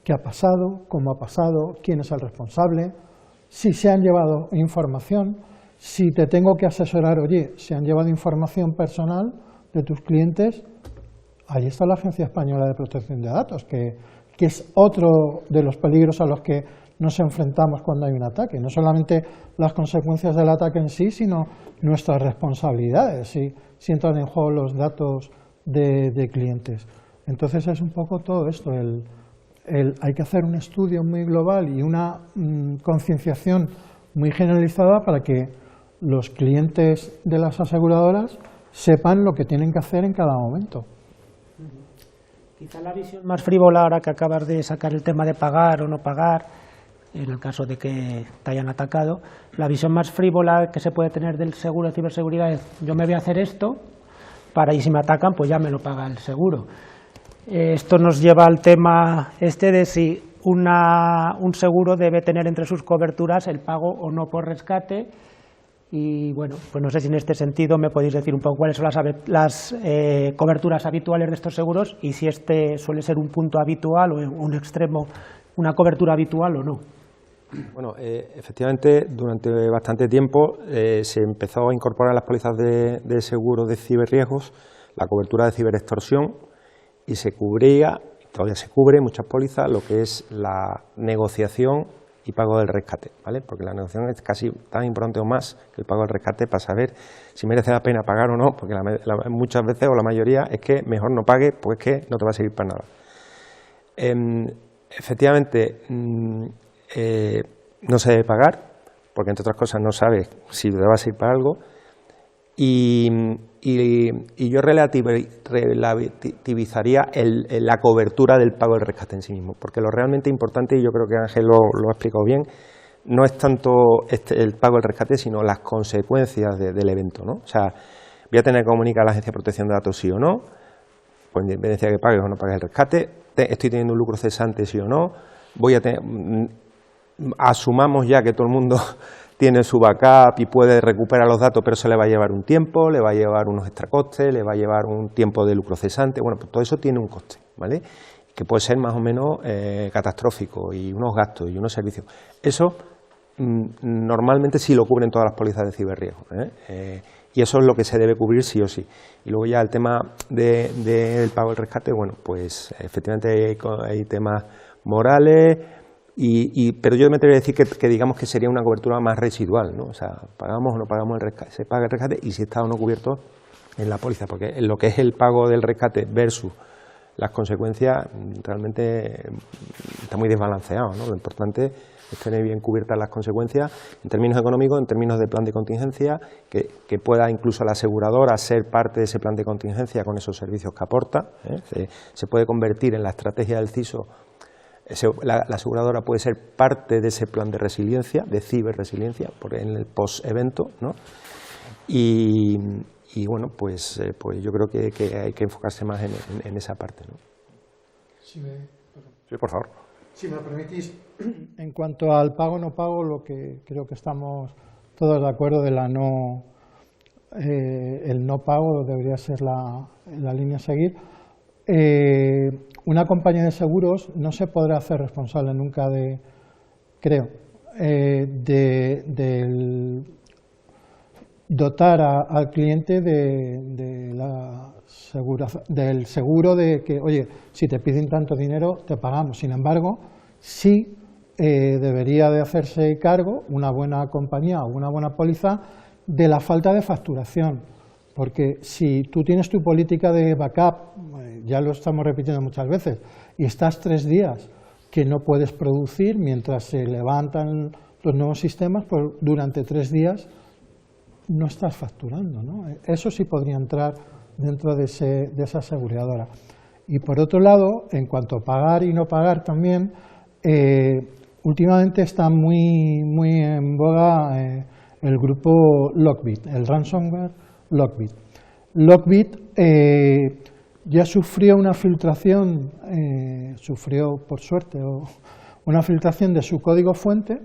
qué ha pasado, cómo ha pasado, quién es el responsable, si se han llevado información, si te tengo que asesorar, oye, se han llevado información personal de tus clientes, ahí está la Agencia Española de Protección de Datos, que es otro de los peligros a los que nos enfrentamos cuando hay un ataque. No solamente las consecuencias del ataque en sí, sino nuestras responsabilidades, si entran en juego los datos de clientes. Entonces es un poco todo esto, hay que hacer un estudio muy global y una concienciación muy generalizada para que los clientes de las aseguradoras sepan lo que tienen que hacer en cada momento. Quizá la visión más frívola, ahora que acabas de sacar el tema de pagar o no pagar, en el caso de que te hayan atacado, la visión más frívola que se puede tener del seguro de ciberseguridad es: yo me voy a hacer esto, y si me atacan, pues ya me lo paga el seguro. Esto nos lleva al tema de si un seguro debe tener entre sus coberturas el pago o no por rescate. Y bueno, pues no sé si en este sentido me podéis decir un poco cuáles son las coberturas habituales de estos seguros y si este suele ser un punto habitual o un extremo, una cobertura habitual o no. Bueno, efectivamente, durante bastante tiempo se empezó a incorporar en las pólizas de seguro de ciberriesgos la cobertura de ciberextorsión y se cubría, todavía se cubre en muchas pólizas, lo que es la negociación y pago del rescate, ¿vale? Porque la negociación es casi tan importante o más que el pago del rescate para saber si merece la pena pagar o no, porque muchas veces o la mayoría es que mejor no pague, pues que no te va a servir para nada. Efectivamente, no se debe pagar, porque entre otras cosas no sabes si te va a servir para algo, y yo relativizaría la cobertura del pago del rescate en sí mismo, porque lo realmente importante, y yo creo que Ángel lo ha explicado bien, no es tanto el pago del rescate, sino las consecuencias del evento, ¿no? O sea, voy a tener que comunicar a la Agencia de Protección de Datos sí o no, con independencia de que pagues o no pagues el rescate, estoy teniendo un lucro cesante sí o no, asumamos ya que todo el mundo tiene su backup y puede recuperar los datos, pero eso le va a llevar un tiempo, le va a llevar unos extracostes, le va a llevar un tiempo de lucro cesante. Bueno, pues todo eso tiene un coste, ¿vale? Que puede ser más o menos catastrófico, y unos gastos y unos servicios. Eso normalmente sí lo cubren todas las pólizas de ciberriesgo, y eso es lo que se debe cubrir sí o sí. Y luego ya el tema del pago del rescate, bueno, pues efectivamente hay temas morales, pero yo me atrevería a decir que digamos que sería una cobertura más residual, ¿no? O sea, pagamos o no pagamos el rescate, se paga el rescate y si está o no cubierto en la póliza, porque en lo que es el pago del rescate versus las consecuencias realmente está muy desbalanceado, ¿no? Lo importante es tener bien cubiertas las consecuencias en términos económicos, en términos de plan de contingencia, que pueda incluso la aseguradora ser parte de ese plan de contingencia con esos servicios que aporta, se puede convertir en la estrategia del CISO. La aseguradora puede ser parte de ese plan de resiliencia, de ciberresiliencia, en el post-evento, ¿no? Y bueno, pues yo creo que hay que enfocarse más en esa parte, ¿no? Sí, por favor. Si me permitís, en cuanto al pago o no pago, lo que creo que estamos todos de acuerdo de la no el no pago debería ser la línea a seguir. Una compañía de seguros no se podrá hacer responsable nunca de, creo, dotar al cliente del seguro de que, oye, si te piden tanto dinero, te pagamos. Sin embargo, sí debería de hacerse cargo una buena compañía o una buena póliza de la falta de facturación. Porque si tú tienes tu política de backup, ya lo estamos repitiendo muchas veces, y estás 3 días que no puedes producir mientras se levantan los nuevos sistemas, pues durante 3 días no estás facturando, ¿no? Eso sí podría entrar dentro de esa aseguradora. Y por otro lado, en cuanto a pagar y no pagar también, últimamente está muy en boga el grupo Lockbit, el ransomware Lockbit. Lockbit ya sufrió una filtración, sufrió por suerte una filtración de su código fuente.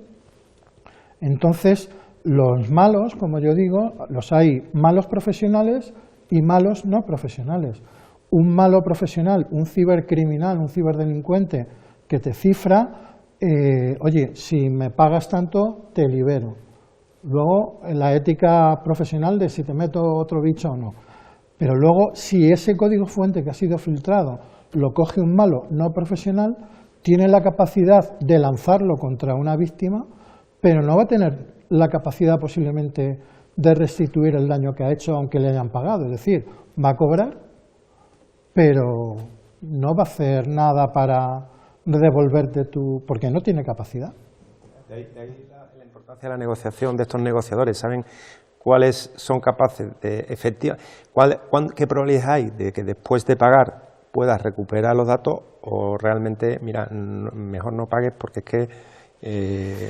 Entonces, los malos, como yo digo, los hay malos profesionales y malos no profesionales. Un malo profesional, un cibercriminal, un ciberdelincuente que te cifra, oye, si me pagas tanto, te libero. Luego, la ética profesional de si te meto otro bicho o no. Pero luego, si ese código fuente que ha sido filtrado lo coge un malo no profesional, tiene la capacidad de lanzarlo contra una víctima, pero no va a tener la capacidad posiblemente de restituir el daño que ha hecho aunque le hayan pagado. Es decir, va a cobrar, pero no va a hacer nada para devolverte porque no tiene capacidad. De ahí la importancia de la negociación de estos negociadores. ¿Saben cuáles son capaces de qué probabilidades hay de que después de pagar puedas recuperar los datos o realmente, mira, mejor no pagues porque es que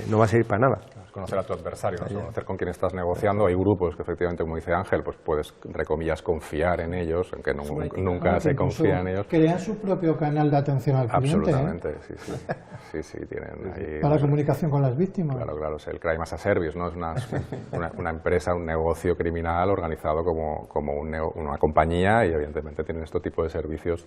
no va a servir para nada? Conocer a tu adversario, ¿no? Conocer con quién estás negociando. Hay grupos que efectivamente, como dice Ángel, pues puedes, entre comillas, confiar en ellos, aunque nunca se confía en ellos. Crean su propio canal de atención al cliente. Absolutamente, sí, tienen ahí, para la comunicación con las víctimas. Claro, es el Crime as a Service, ¿no? Es una empresa, un negocio criminal organizado como una compañía y evidentemente tienen este tipo de servicios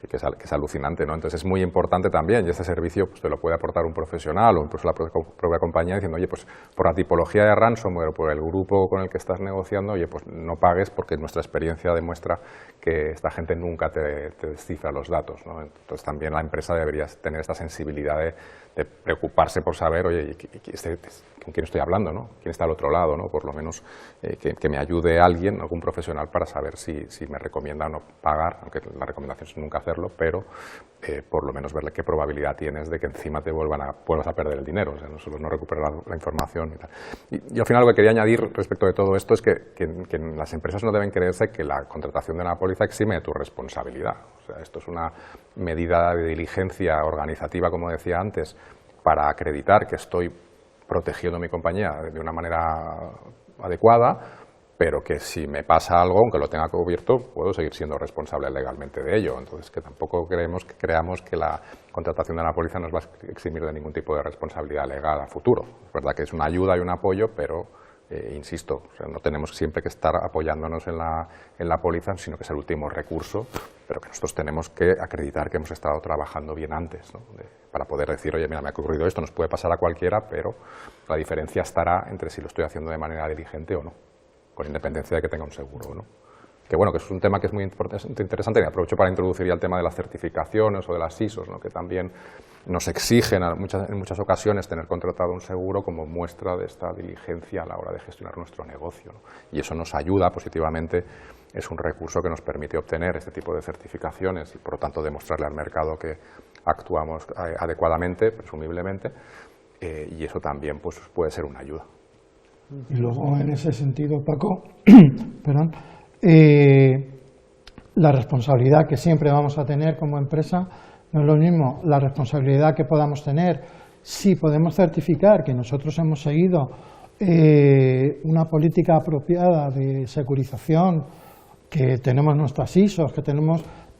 que es alucinante, ¿no? Entonces es muy importante también, y este servicio pues te lo puede aportar un profesional o incluso la propia compañía diciendo, oye, pues por la tipología de ransomware o por el grupo con el que estás negociando, oye, pues no pagues porque nuestra experiencia demuestra que esta gente nunca te descifra los datos, ¿no? Entonces también la empresa debería tener esta sensibilidad de preocuparse por saber, oye, ¿con quién estoy hablando, ¿no? ¿Quién está al otro lado, ¿no? Por lo menos que me ayude alguien, algún profesional, para saber si me recomienda o no pagar, aunque la recomendación es nunca hacerlo, pero por lo menos verle qué probabilidad tienes de que encima te vuelvas a perder el dinero, o sea, no solo no recuperar la información y tal. Y al final lo que quería añadir respecto de todo esto es que las empresas no deben creerse que la contratación de una póliza exime de tu responsabilidad. O sea, esto es una medida de diligencia organizativa, como decía antes, para acreditar que estoy protegiendo mi compañía de una manera adecuada, pero que si me pasa algo, aunque lo tenga cubierto, puedo seguir siendo responsable legalmente de ello. Entonces, que tampoco creamos que la contratación de una póliza nos va a eximir de ningún tipo de responsabilidad legal a futuro. Es verdad que es una ayuda y un apoyo, pero insisto, o sea, no tenemos siempre que estar apoyándonos en la póliza, sino que es el último recurso, pero que nosotros tenemos que acreditar que hemos estado trabajando bien antes, ¿no? Para poder decir, oye, mira, me ha ocurrido esto, nos puede pasar a cualquiera, pero la diferencia estará entre si lo estoy haciendo de manera diligente o no, con independencia de que tenga un seguro, ¿no? Que bueno, que es un tema que es muy interesante, y aprovecho para introducir ya el tema de las certificaciones o de las ISOs, ¿no? Que también nos exigen en muchas ocasiones tener contratado un seguro como muestra de esta diligencia a la hora de gestionar nuestro negocio, ¿no? Y eso nos ayuda positivamente, es un recurso que nos permite obtener este tipo de certificaciones y por lo tanto demostrarle al mercado que actuamos adecuadamente, presumiblemente, y eso también pues puede ser una ayuda. Y luego, en ese sentido, Paco, perdón, la responsabilidad que siempre vamos a tener como empresa no es lo mismo la responsabilidad que podamos tener si podemos certificar que nosotros hemos seguido una política apropiada de securización, que tenemos nuestras ISOs,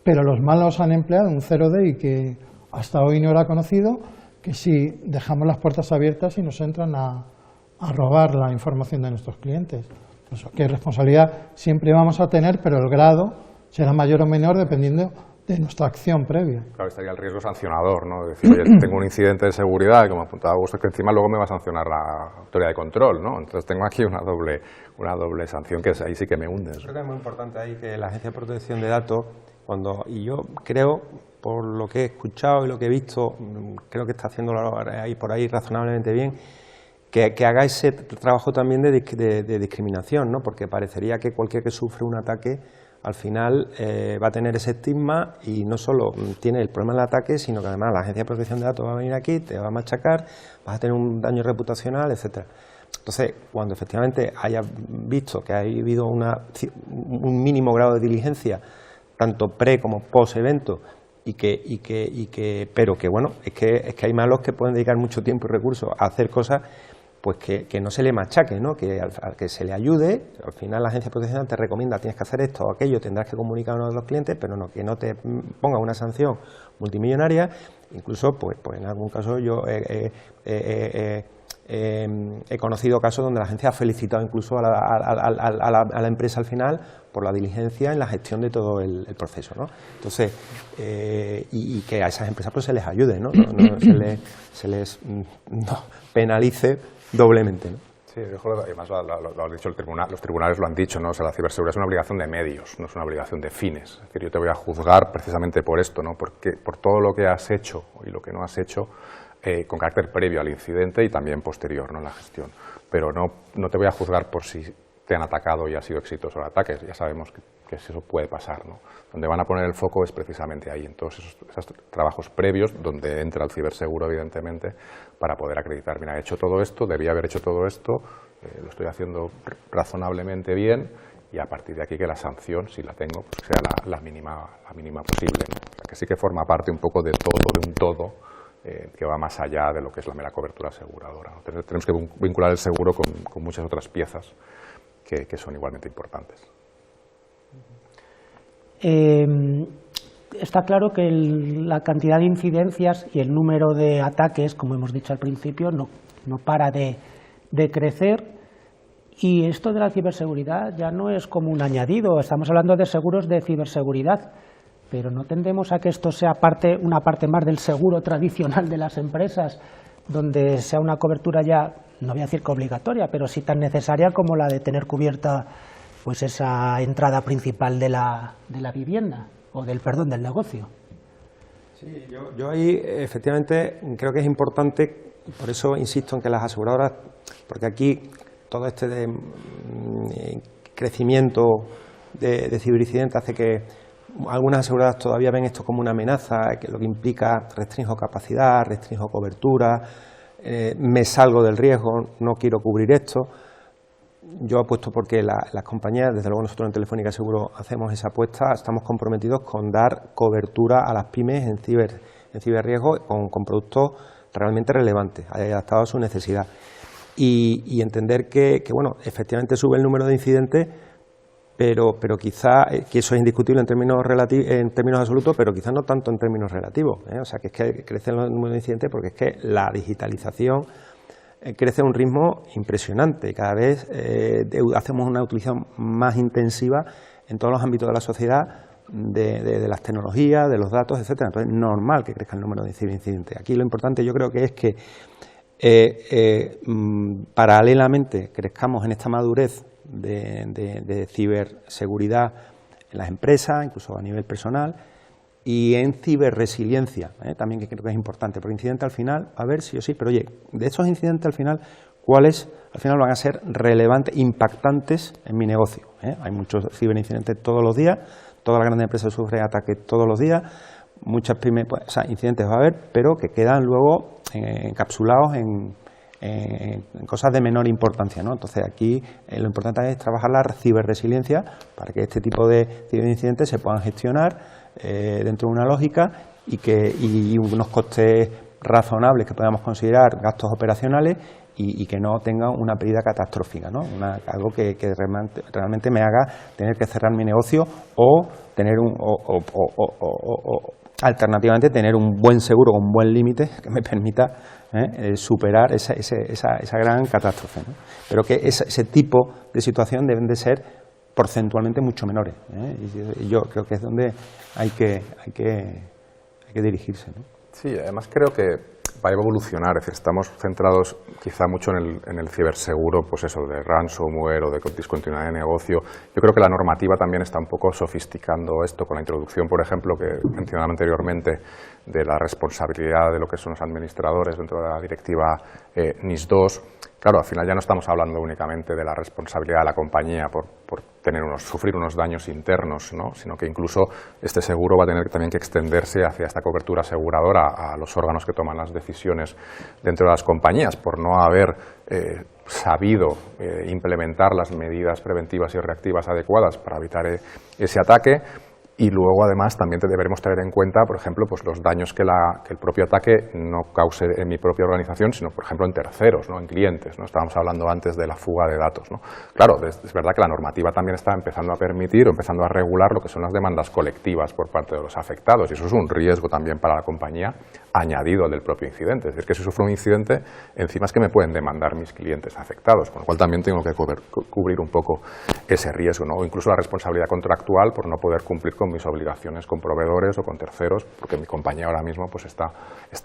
pero los malos han empleado un 0D y que hasta hoy no era conocido, que si dejamos las puertas abiertas y nos entran a robar la información de nuestros clientes. Pues qué responsabilidad siempre vamos a tener, pero el grado será mayor o menor dependiendo de nuestra acción previa. Claro, estaría el riesgo sancionador, ¿no? Decir, oye, tengo un incidente de seguridad y como apuntaba Augusto, que encima luego me va a sancionar la autoridad de control, ¿no? Entonces tengo aquí una doble sanción que ahí sí que me hunde. Creo que es muy importante ahí que la Agencia de Protección de Datos, y yo creo, por lo que he escuchado y lo que he visto, creo que está haciéndolo ahí por ahí razonablemente bien, que haga ese trabajo también de discriminación, ¿no? Porque parecería que cualquier que sufre un ataque al final va a tener ese estigma y no solo tiene el problema del ataque, sino que además la Agencia de Protección de Datos va a venir aquí, te va a machacar, vas a tener un daño reputacional, etcétera. Entonces, cuando efectivamente haya visto que ha habido un mínimo grado de diligencia, tanto pre como post evento, pero que bueno, es que hay malos que pueden dedicar mucho tiempo y recursos a hacer cosas, pues que no se le machaque, ¿no? Que se le ayude. Al final la Agencia de Protección te recomienda, tienes que hacer esto o aquello, tendrás que comunicar a uno de los clientes, pero no que no te ponga una sanción multimillonaria. Incluso, pues en algún caso yo he conocido casos donde la agencia ha felicitado incluso a la empresa al final por la diligencia en la gestión de todo el proceso, ¿no? Entonces, y que a esas empresas pues se les ayude, ¿no? No se les penalice doblemente, ¿no? Sí, además lo ha dicho el tribunal, los tribunales lo han dicho, ¿no? O sea, la ciberseguridad es una obligación de medios, no es una obligación de fines. Es decir, yo te voy a juzgar precisamente por esto, ¿no? Porque por todo lo que has hecho y lo que no has hecho, con carácter previo al incidente y también posterior, ¿no? En la gestión. Pero no te voy a juzgar por si te han atacado y ha sido exitoso el ataque. Ya sabemos que eso puede pasar, ¿no? Donde van a poner el foco es precisamente ahí, en todos esos trabajos previos, donde entra el ciberseguro, evidentemente, para poder acreditar, mira, he hecho todo esto, debía haber hecho todo esto, lo estoy haciendo razonablemente bien, y a partir de aquí que la sanción, si la tengo, pues sea la mínima posible, ¿no? O sea, que sí que forma parte un poco de un todo, que va más allá de lo que es la mera cobertura aseguradora, ¿no? Tenemos que vincular el seguro con muchas otras piezas que son igualmente importantes. Está claro que la cantidad de incidencias y el número de ataques, como hemos dicho al principio, no para de crecer, y esto de la ciberseguridad ya no es como un añadido. Estamos hablando de seguros de ciberseguridad, pero no tendemos a que esto sea una parte más del seguro tradicional de las empresas, donde sea una cobertura ya, no voy a decir que obligatoria, pero sí tan necesaria como la de tener cubierta pues esa entrada principal de la vivienda, o del negocio. Sí, yo ahí efectivamente creo que es importante, por eso insisto en que las aseguradoras, porque aquí todo este crecimiento de ciberincidentes hace que algunas aseguradoras todavía ven esto como una amenaza, que lo que implica restringo capacidad, restringo cobertura, me salgo del riesgo, no quiero cubrir esto. Yo apuesto porque las compañías, desde luego nosotros en Telefónica Seguro hacemos esa apuesta, estamos comprometidos con dar cobertura a las pymes en ciberriesgo con productos realmente relevantes, adaptados a su necesidad. Y entender que bueno, efectivamente sube el número de incidentes, pero quizá, que eso es indiscutible en términos absolutos, pero quizás no tanto en términos relativos, ¿eh? O sea, que es que crece el número de incidentes porque es que la digitalización crece a un ritmo impresionante y cada vez hacemos una utilización más intensiva en todos los ámbitos de la sociedad de las tecnologías, de los datos, etcétera. Entonces es normal que crezca el número de ciberincidentes. Aquí lo importante yo creo que es que paralelamente crezcamos en esta madurez de ciberseguridad en las empresas, incluso a nivel personal, y en ciberresiliencia, también, que creo que es importante, porque incidentes al final, a ver sí o sí, pero oye, de esos incidentes al final, ¿cuáles al final van a ser relevantes, impactantes en mi negocio? Hay muchos ciberincidentes todos los días, todas las grandes empresas sufren ataques todos los días, muchas pymes, pues, o sea, incidentes va a haber, pero que quedan luego encapsulados en cosas de menor importancia, ¿no? Entonces aquí lo importante es trabajar la ciberresiliencia para que este tipo de ciberincidentes se puedan gestionar dentro de una lógica y unos costes razonables que podamos considerar gastos operacionales y que no tengan una pérdida catastrófica, ¿no? Algo que realmente me haga tener que cerrar mi negocio o tener alternativamente tener un buen seguro con un buen límite que me permita superar esa gran catástrofe, ¿no? Pero que ese tipo de situación deben de ser porcentualmente mucho menores, y yo creo que es donde hay que dirigirse, ¿no? Sí, además creo que va a evolucionar, es decir, estamos centrados quizá mucho en el ciberseguro, pues eso, de ransomware o de discontinuidad de negocio. Yo creo que la normativa también está un poco sofisticando esto con la introducción, por ejemplo, que mencionaba anteriormente, de la responsabilidad de lo que son los administradores dentro de la directiva NIS 2. Claro, al final ya no estamos hablando únicamente de la responsabilidad de la compañía por sufrir unos daños internos, ¿no? Sino que incluso este seguro va a tener también que extenderse hacia esta cobertura aseguradora a los órganos que toman las decisiones dentro de las compañías por no haber sabido implementar las medidas preventivas y reactivas adecuadas para evitar ese ataque. Y luego, además, también deberemos tener en cuenta, por ejemplo, pues los daños que el propio ataque no cause en mi propia organización, sino, por ejemplo, en terceros, ¿no? En clientes, ¿no? Estábamos hablando antes de la fuga de datos, ¿no? Claro, es verdad que la normativa también está empezando a permitir o empezando a regular lo que son las demandas colectivas por parte de los afectados, y eso es un riesgo también para la compañía añadido al del propio incidente. Es decir, que si sufro un incidente, encima es que me pueden demandar mis clientes afectados, con lo cual también tengo que cubrir un poco ese riesgo, ¿no? O incluso la responsabilidad contractual por no poder cumplir con mis obligaciones con proveedores o con terceros, porque mi compañía ahora mismo pues está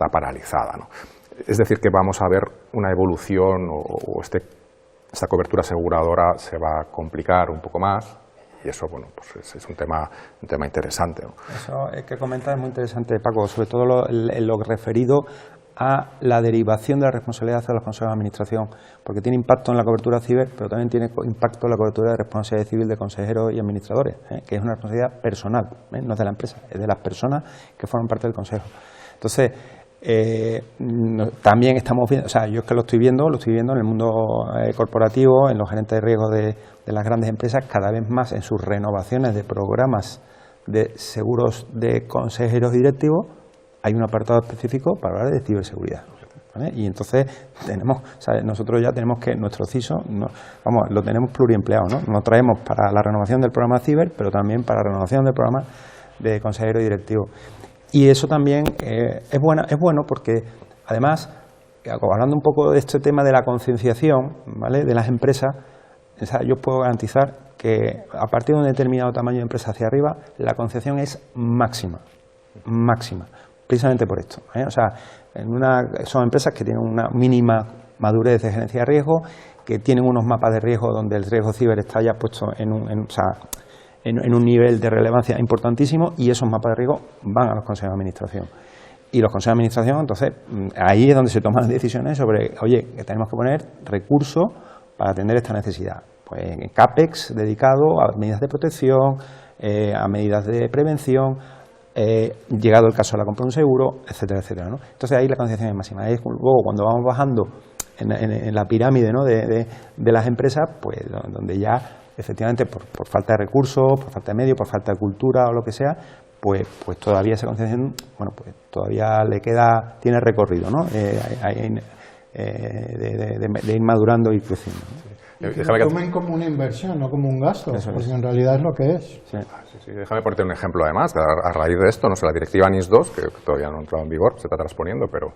paralizada, ¿no? Es decir, que vamos a ver una evolución o esta cobertura aseguradora se va a complicar un poco más, y eso, bueno, pues es un tema interesante, ¿no? Eso que comentas es muy interesante, Paco, sobre todo en lo referido a la derivación de la responsabilidad hacia los consejos de administración, porque tiene impacto en la cobertura ciber, pero también tiene impacto en la cobertura de responsabilidad civil de consejeros y administradores, que es una responsabilidad personal, no es de la empresa, es de las personas que forman parte del consejo. Entonces, también estamos viendo, o sea, yo es que lo estoy viendo en el mundo corporativo, en los gerentes de riesgo de las grandes empresas, cada vez más en sus renovaciones de programas de seguros de consejeros y directivos, hay un apartado específico para hablar de ciberseguridad, ¿vale? Y entonces nosotros ya tenemos que, nuestro CISO, lo tenemos pluriempleado, ¿no? Nos traemos para la renovación del programa ciber, pero también para la renovación del programa de consejero y directivo. Y eso también es bueno porque, además, hablando un poco de este tema de la concienciación, ¿vale?, de las empresas, yo puedo garantizar que a partir de un determinado tamaño de empresa hacia arriba, la concienciación es máxima, precisamente por esto, ¿eh? O sea, son empresas que tienen una mínima madurez de gerencia de riesgo, que tienen unos mapas de riesgo donde el riesgo ciber está ya puesto en un nivel de relevancia importantísimo, y esos mapas de riesgo van a los consejos de administración. Y los consejos de administración, entonces, ahí es donde se toman decisiones sobre, oye, que tenemos que poner recursos para atender esta necesidad. Pues en CAPEX dedicado a medidas de protección, a medidas de prevención, llegado el caso de la compra de un seguro, etcétera, etcétera, ¿no? Entonces ahí la concienciación es máxima. Luego, cuando vamos bajando en la pirámide, ¿no?, de las empresas, pues donde ya efectivamente por falta de recursos, por falta de medios, por falta de cultura o lo que sea, pues todavía esa concienciación, bueno, pues todavía tiene recorrido, ¿no? De ir madurando y creciendo, ¿no? Y que lo tomen como una inversión, no como un gasto, porque en realidad es lo que es. Sí, déjame ponerte un ejemplo además, a raíz de esto, no sé, la directiva NIS 2, que todavía no ha entrado en vigor, se está transponiendo, pero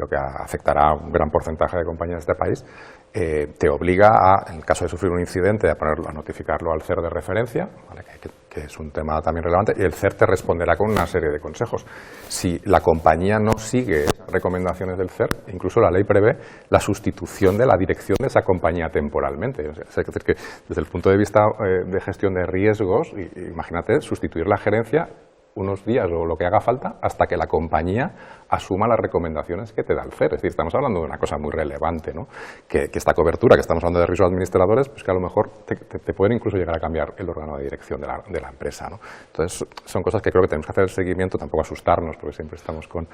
que afectará a un gran porcentaje de compañías de este país, te obliga en el caso de sufrir un incidente, a notificarlo al CER de referencia, ¿vale?, que es un tema también relevante, y el CER te responderá con una serie de consejos. Si la compañía no sigue esas recomendaciones del CER, incluso la ley prevé la sustitución de la dirección de esa compañía temporalmente. O sea, es decir, que desde el punto de vista de gestión de riesgos, imagínate sustituir la gerencia unos días o lo que haga falta hasta que la compañía asuma las recomendaciones que te da el CER. Es decir, estamos hablando de una cosa muy relevante, ¿no? Que esta cobertura, que estamos hablando de riesgos administradores, pues que a lo mejor te pueden incluso llegar a cambiar el órgano de dirección de la empresa, ¿no? Entonces, son cosas que creo que tenemos que hacer el seguimiento, tampoco asustarnos, porque siempre estamos con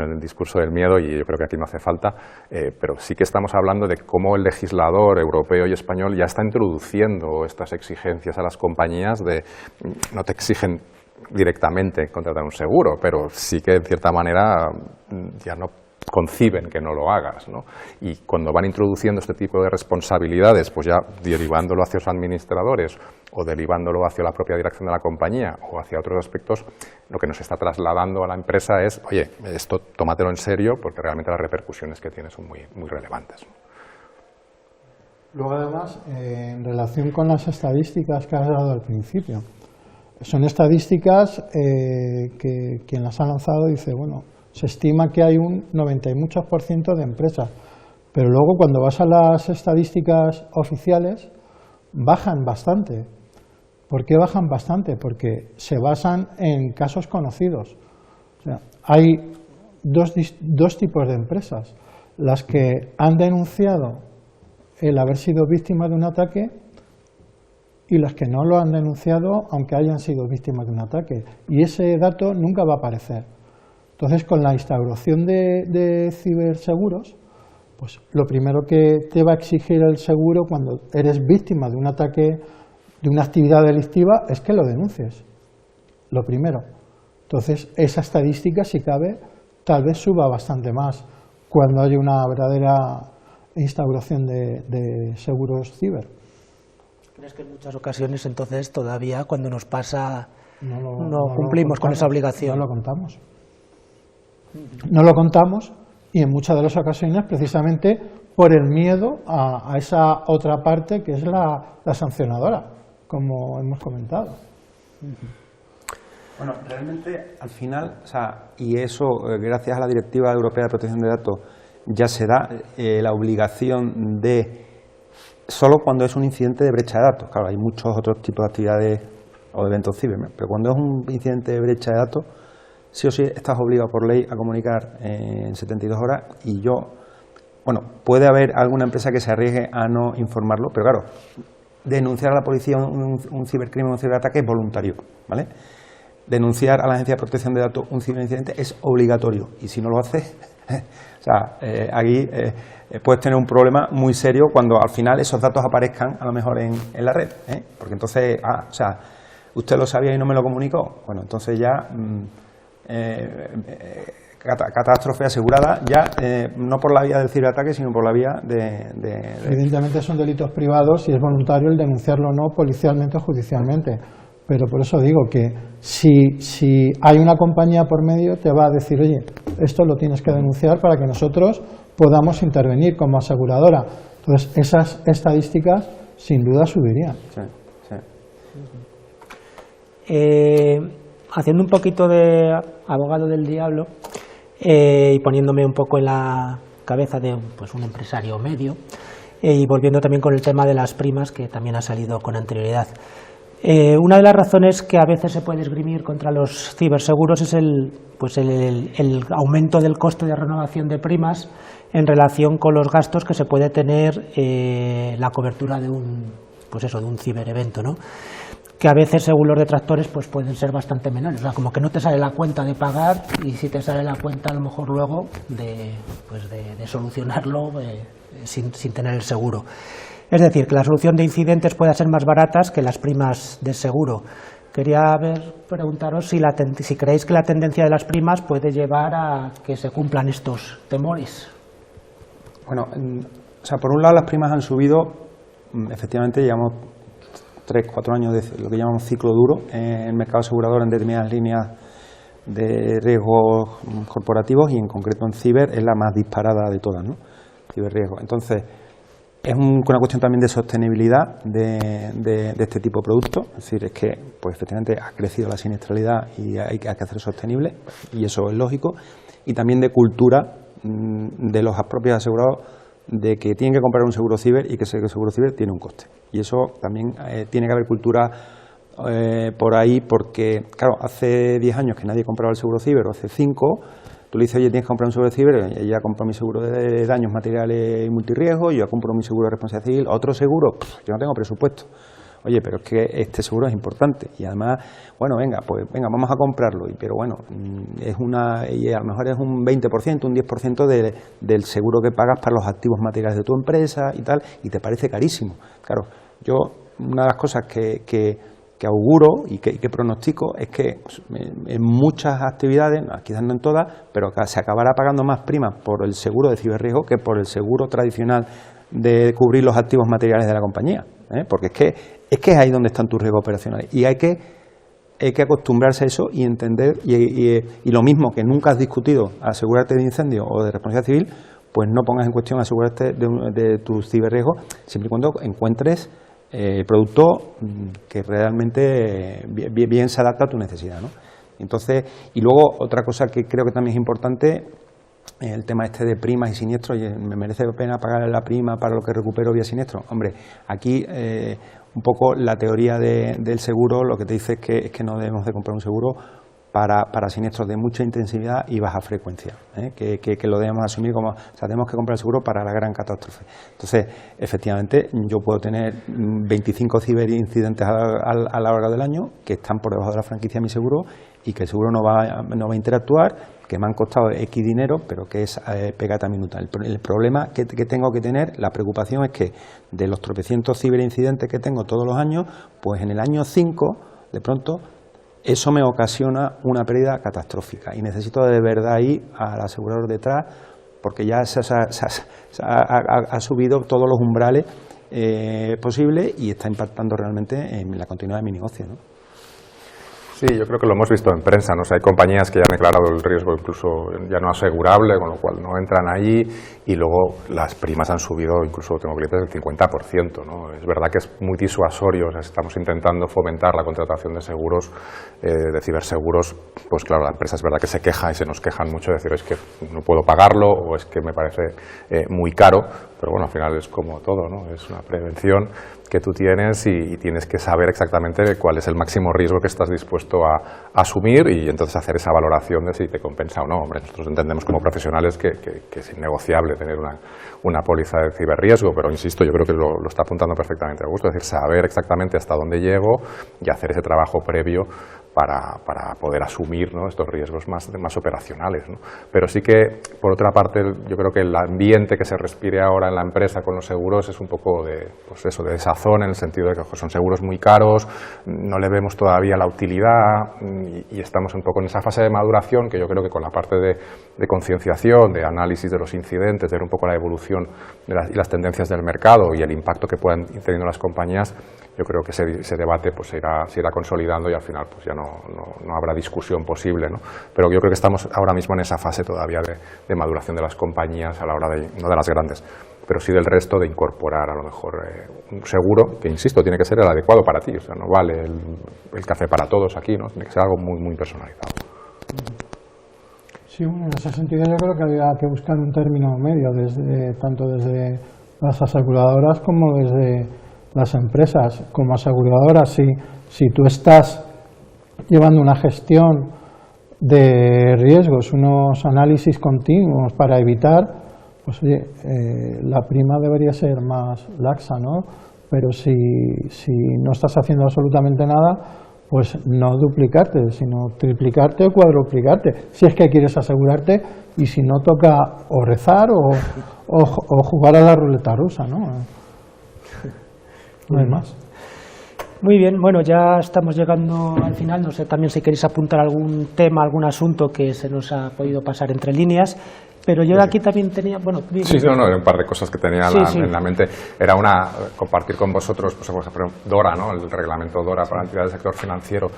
el discurso del miedo, y yo creo que aquí no hace falta, pero sí que estamos hablando de cómo el legislador europeo y español ya está introduciendo estas exigencias a las compañías no te exigen directamente contratar un seguro, pero sí que en cierta manera ya no conciben que no lo hagas, ¿no? Y cuando van introduciendo este tipo de responsabilidades, pues ya derivándolo hacia los administradores o derivándolo hacia la propia dirección de la compañía o hacia otros aspectos, lo que nos está trasladando a la empresa es, oye, esto tómatelo en serio porque realmente las repercusiones que tiene son muy, muy relevantes. Luego, además, en relación con las estadísticas que has dado al principio, son estadísticas que quien las ha lanzado dice, bueno, se estima que hay un 90 y muchos % de empresas, pero luego cuando vas a las estadísticas oficiales bajan bastante. ¿Por qué bajan bastante? Porque se basan en casos conocidos. O sea, hay dos tipos de empresas, las que han denunciado el haber sido víctimas de un ataque y las que no lo han denunciado aunque hayan sido víctimas de un ataque, y ese dato nunca va a aparecer. Entonces, con la instauración de ciberseguros, pues lo primero que te va a exigir el seguro cuando eres víctima de un ataque, de una actividad delictiva, es que lo denuncies, lo primero. Entonces, esa estadística, si cabe, tal vez suba bastante más cuando haya una verdadera instauración de seguros ciber. ¿Crees que en muchas ocasiones entonces todavía cuando nos pasa no cumplimos con esa obligación? No lo contamos. No lo contamos y en muchas de las ocasiones precisamente por el miedo a esa otra parte que es la sancionadora, como hemos comentado. Bueno, realmente al final, o sea, y eso gracias a la Directiva Europea de Protección de Datos ya se da la obligación de solo cuando es un incidente de brecha de datos. Claro, hay muchos otros tipos de actividades o de eventos ciber, pero cuando es un incidente de brecha de datos, sí o sí estás obligado por ley a comunicar en 72 horas y bueno, puede haber alguna empresa que se arriesgue a no informarlo, pero claro, denunciar a la policía un cibercrimen o un ciberataque es voluntario, ¿vale? Denunciar a la Agencia de Protección de Datos un ciberincidente es obligatorio y si no lo haces, o sea, aquí puedes tener un problema muy serio cuando al final esos datos aparezcan a lo mejor en la red, porque entonces, o sea, usted lo sabía y no me lo comunicó, bueno, entonces ya catástrofe asegurada, ya no por la vía del ciberataque, sino por la vía de... Evidentemente son delitos privados y es voluntario el denunciarlo o no policialmente o judicialmente, pero por eso digo que si hay una compañía por medio te va a decir, oye, esto lo tienes que denunciar para que nosotros podamos intervenir como aseguradora. Entonces esas estadísticas sin duda subirían. Sí, sí. Haciendo un poquito de abogado del diablo y poniéndome un poco en la cabeza de un empresario medio y volviendo también con el tema de las primas que también ha salido con anterioridad. Una de las razones que a veces se puede esgrimir contra los ciberseguros es el aumento del coste de renovación de primas en relación con los gastos que se puede tener la cobertura de un ciberevento, ¿no? Que a veces, según los detractores, pues pueden ser bastante menores. O sea, como que no te sale la cuenta de pagar y si te sale la cuenta a lo mejor luego de solucionarlo sin tener el seguro. Es decir, que la solución de incidentes pueda ser más baratas que las primas de seguro. Quería preguntaros si creéis que la tendencia de las primas puede llevar a que se cumplan estos temores. Bueno, o sea, por un lado las primas han subido, efectivamente llevamos 3-4 años de lo que llamamos ciclo duro en el mercado asegurador en determinadas líneas de riesgos corporativos y en concreto en ciber es la más disparada de todas, ¿no? Ciberriesgo. Entonces, es una cuestión también de sostenibilidad de este tipo de productos, es decir, es que pues efectivamente ha crecido la siniestralidad y hay que hacer sostenible y eso es lógico, y también de cultura de los propios asegurados de que tienen que comprar un seguro ciber y que ese seguro ciber tiene un coste. Y eso también tiene que haber cultura por ahí porque, claro, hace 10 años que nadie compraba el seguro ciber o hace 5, tú le dices, oye, tienes que comprar un seguro de ciber, y ya compro mi seguro de daños materiales y multirriesgos, yo ya compro mi seguro de responsabilidad civil, otro seguro, yo no tengo presupuesto. Oye, pero es que este seguro es importante y además, bueno, venga, vamos a comprarlo, pero bueno, y a lo mejor es un 20%, un 10% del seguro que pagas para los activos materiales de tu empresa y tal, y te parece carísimo. Claro, una de las cosas que que auguro y que pronostico es que en muchas actividades, quizás no en todas, pero se acabará pagando más primas por el seguro de ciberriesgo que por el seguro tradicional de cubrir los activos materiales de la compañía, porque es que es ahí donde están tus riesgos operacionales y hay que acostumbrarse a eso y entender, y lo mismo que nunca has discutido asegurarte de incendio o de responsabilidad civil, pues no pongas en cuestión asegurarte de tus ciberriesgos siempre y cuando encuentres el producto que realmente bien se adapta a tu necesidad, ¿no? Entonces, y luego otra cosa que creo que también es importante, el tema este de primas y siniestros, oye, ¿me merece pena pagar la prima para lo que recupero vía siniestro? Hombre, aquí un poco la teoría del seguro lo que te dice es que no debemos de comprar un seguro para siniestros de mucha intensidad y baja frecuencia, que lo debemos asumir como, o sea, tenemos que comprar el seguro para la gran catástrofe. Entonces, efectivamente, yo puedo tener 25 ciberincidentes a lo largo del año que están por debajo de la franquicia de mi seguro y que el seguro no va a interactuar, que me han costado X dinero, pero que es pegata minuta. El problema que tengo que tener, la preocupación es que de los tropecientos ciberincidentes que tengo todos los años, pues en el año 5, de pronto, eso me ocasiona una pérdida catastrófica y necesito de verdad ir al asegurador detrás porque ya ha subido todos los umbrales posibles y está impactando realmente en la continuidad de mi negocio, ¿no? Sí, yo creo que lo hemos visto en prensa, ¿no? O sea, hay compañías que ya han declarado el riesgo incluso ya no asegurable, con lo cual no entran allí y luego las primas han subido, incluso tengo clientes del 50%, ¿no? Es verdad que es muy disuasorio, o sea, estamos intentando fomentar la contratación de seguros, de ciberseguros, pues claro, la empresa es verdad que se queja y se nos quejan mucho de decir es que no puedo pagarlo o es que me parece muy caro, pero bueno, al final es como todo, ¿no? Es una prevención que tú tienes y tienes que saber exactamente cuál es el máximo riesgo que estás dispuesto a asumir y entonces hacer esa valoración de si te compensa o no. Hombre, nosotros entendemos como profesionales que es innegociable tener una póliza de ciberriesgo, pero insisto, yo creo que lo está apuntando perfectamente Augusto, es decir, saber exactamente hasta dónde llego y hacer ese trabajo previo para poder asumir, ¿no?, estos riesgos más operacionales, ¿no? Pero sí que, por otra parte, yo creo que el ambiente que se respire ahora en la empresa con los seguros es un poco de desazón, en el sentido de que son seguros muy caros, no le vemos todavía la utilidad y estamos un poco en esa fase de maduración que yo creo que con la parte de concienciación, de análisis de los incidentes, de ver un poco la evolución y las tendencias del mercado y el impacto que puedan ir teniendo las compañías, yo creo que ese debate pues se irá consolidando y al final pues ya no habrá discusión posible, ¿no? Pero yo creo que estamos ahora mismo en esa fase todavía de maduración de las compañías a la hora no de las grandes, pero sí del resto, de incorporar a lo mejor un seguro que, insisto, tiene que ser el adecuado para ti, o sea, no vale el café para todos aquí, ¿no? Tiene que ser algo muy, muy personalizado. Sí, en ese sentido yo creo que había que buscar un término medio, tanto desde las aseguradoras como desde las empresas. Como aseguradoras, si tú estás llevando una gestión de riesgos, unos análisis continuos para evitar, pues oye, la prima debería ser más laxa, ¿no? Pero si no estás haciendo absolutamente nada, pues no duplicarte, sino triplicarte o cuadruplicarte, si es que quieres asegurarte, y si no, toca o rezar o jugar a la ruleta rusa, ¿no? No hay más. Muy bien, bueno, ya estamos llegando al final. No sé también si queréis apuntar algún tema, algún asunto que se nos ha podido pasar entre líneas. Pero yo aquí también tenía, bueno... Sí, un par de cosas que tenía en la mente. Era compartir con vosotros, pues, por ejemplo, DORA, ¿no? El reglamento DORA para entidades del sector financiero.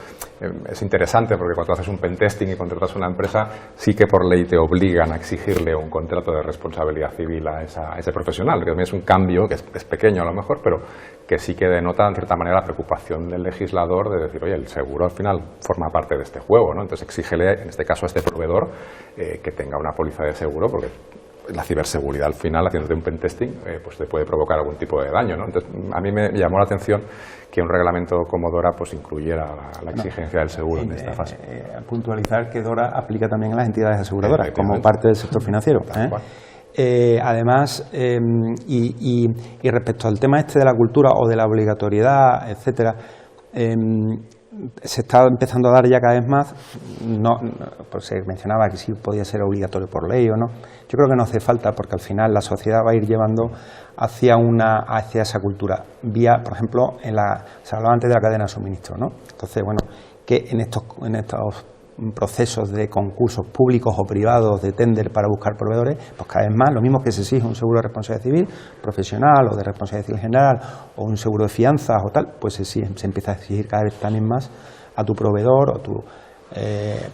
Es interesante porque cuando haces un pentesting y contratas una empresa, sí que por ley te obligan a exigirle un contrato de responsabilidad civil a ese profesional, que también es un cambio, que es pequeño a lo mejor, pero que sí que denota, en cierta manera, la preocupación del legislador de decir, oye, el seguro al final forma parte de este juego, ¿no? Entonces exígele, en este caso a este proveedor, que tenga una póliza de seguro, porque la ciberseguridad al final, haciéndote un pentesting, pues te puede provocar algún tipo de daño, ¿no? Entonces, a mí me llamó la atención que un reglamento como DORA pues incluyiera la exigencia del seguro en esta fase. Puntualizar que DORA aplica también a las entidades aseguradoras, como parte del sector financiero. Además, y respecto al tema este de la cultura o de la obligatoriedad, etcétera, se está empezando a dar ya cada vez más, pues se mencionaba que sí podía ser obligatorio por ley o no. Yo creo que no hace falta, porque al final la sociedad va a ir llevando hacia esa cultura. Vía, por ejemplo, se hablaba antes de la cadena de suministro, ¿no? Entonces, bueno, que en estos procesos de concursos públicos o privados de tender para buscar proveedores, pues cada vez más, lo mismo que se exige un seguro de responsabilidad civil profesional o de responsabilidad civil general o un seguro de fianzas o tal, pues se empieza a exigir cada vez también más a tu proveedor o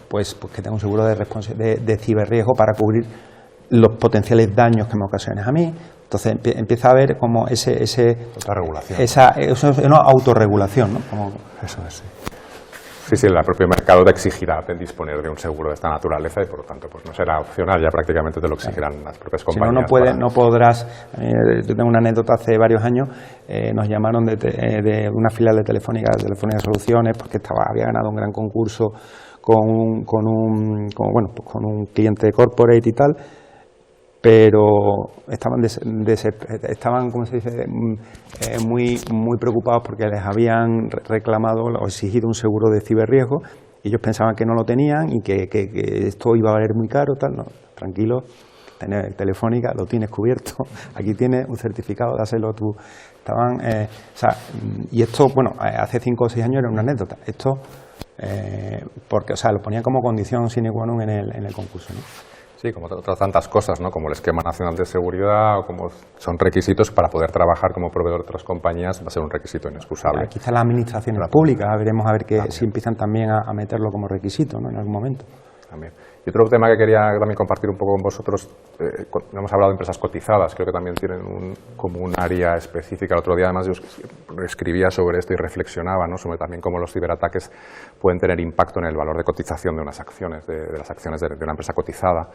pues que tenga un seguro de ciberriesgo para cubrir los potenciales daños que me ocasiones a mí. Entonces empieza a haber como autorregulación. Esa autorregulación, ¿no? Eso es, sí. Sí, el propio mercado te exigirá disponer de un seguro de esta naturaleza y por lo tanto pues no será opcional, ya prácticamente te lo exigirán las propias compañías. Si no, no podrás. Yo tengo una anécdota hace varios años, nos llamaron de una filial de Telefónica Soluciones, porque había ganado un gran concurso con un cliente corporate y tal, pero estaban ¿cómo se dice?, muy preocupados porque les habían reclamado o exigido un seguro de ciberriesgo y ellos pensaban que no lo tenían y que esto iba a valer muy caro, tal. No, tranquilo, Telefónica, lo tienes cubierto, aquí tienes un certificado, dáselo tú. Y esto, bueno, hace 5 o 6 años era una anécdota, esto porque, lo ponían como condición sine qua non en el concurso, ¿no? Sí, como otras tantas cosas, ¿no? Como el esquema nacional de seguridad o como son requisitos para poder trabajar como proveedor de otras compañías, va a ser un requisito inexcusable. Quizás las administraciones públicas, veremos a ver si empiezan también a meterlo como requisito, ¿no?, en algún momento. También. Y otro tema que quería también compartir un poco con vosotros, hemos hablado de empresas cotizadas, creo que también tienen como un área específica. El otro día además yo escribía sobre esto y reflexionaba, ¿no?, sobre también cómo los ciberataques pueden tener impacto en el valor de cotización de unas acciones, de las acciones de una empresa cotizada,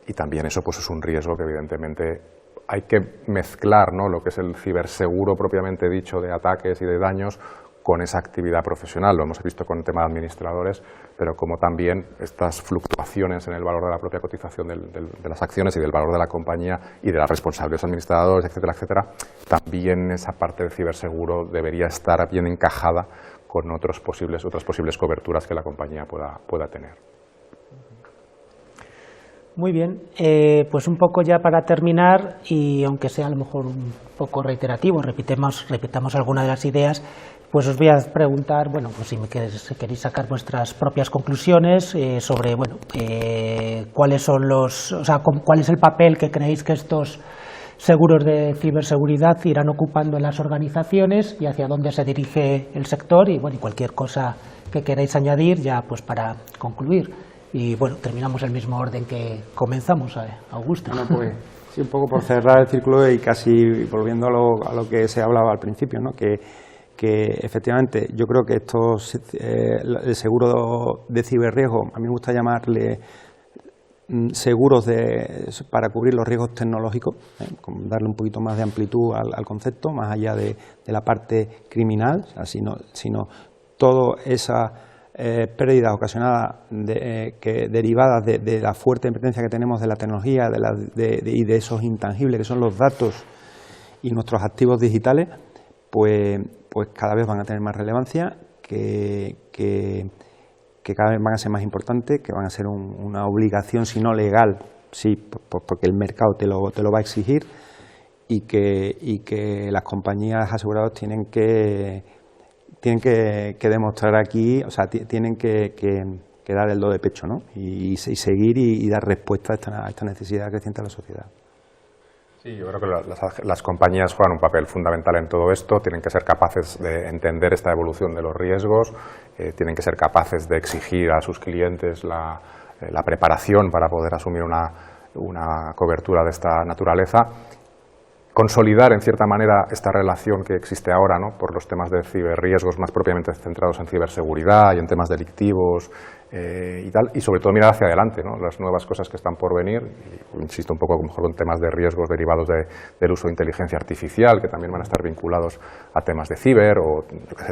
y también eso pues es un riesgo que evidentemente hay que mezclar, ¿no?, lo que es el ciberseguro propiamente dicho de ataques y de daños con esa actividad profesional. Lo hemos visto con el tema de administradores, pero como también estas fluctuaciones en el valor de la propia cotización de las acciones y del valor de la compañía y de las responsabilidades administradores, etcétera, etcétera, también esa parte del ciberseguro debería estar bien encajada con otras posibles coberturas que la compañía pueda tener. Muy bien, pues un poco ya para terminar, y aunque sea a lo mejor un poco reiterativo, repitamos alguna de las ideas, pues os voy a preguntar, bueno, pues si queréis sacar vuestras propias conclusiones sobre, bueno, cuál es el papel que creéis que estos seguros de ciberseguridad irán ocupando en las organizaciones y hacia dónde se dirige el sector, y bueno, y cualquier cosa que queráis añadir ya pues para concluir. Y bueno, terminamos el mismo orden que comenzamos, Augusto. Bueno, pues sí, un poco por cerrar el círculo y casi volviendo a lo que se hablaba al principio, ¿no?, que efectivamente yo creo que el seguro de ciberriesgo, a mí me gusta llamarle seguros para cubrir los riesgos tecnológicos, darle un poquito más de amplitud al concepto, más allá de la parte criminal, o sea, sino toda esa pérdidas ocasionadas derivadas de la fuerte dependencia que tenemos de la tecnología y de esos intangibles que son los datos y nuestros activos digitales, pues cada vez van a tener más relevancia, que cada vez van a ser más importantes, que van a ser una obligación, si no legal, sí, porque el mercado te lo va a exigir, y que las compañías aseguradoras tienen que demostrar aquí, o sea, tienen que dar el do de pecho, ¿no?, y seguir y dar respuesta a esta necesidad creciente de la sociedad. Sí, yo creo que las compañías juegan un papel fundamental en todo esto, tienen que ser capaces de entender esta evolución de los riesgos, tienen que ser capaces de exigir a sus clientes la preparación para poder asumir una cobertura de esta naturaleza, consolidar en cierta manera esta relación que existe ahora, ¿no?, por los temas de ciberriesgos más propiamente centrados en ciberseguridad y en temas delictivos, y tal, y sobre todo mirar hacia adelante, ¿no? Las nuevas cosas que están por venir, y, insisto un poco a lo mejor con temas de riesgos derivados del uso de inteligencia artificial, que también van a estar vinculados a temas de ciber o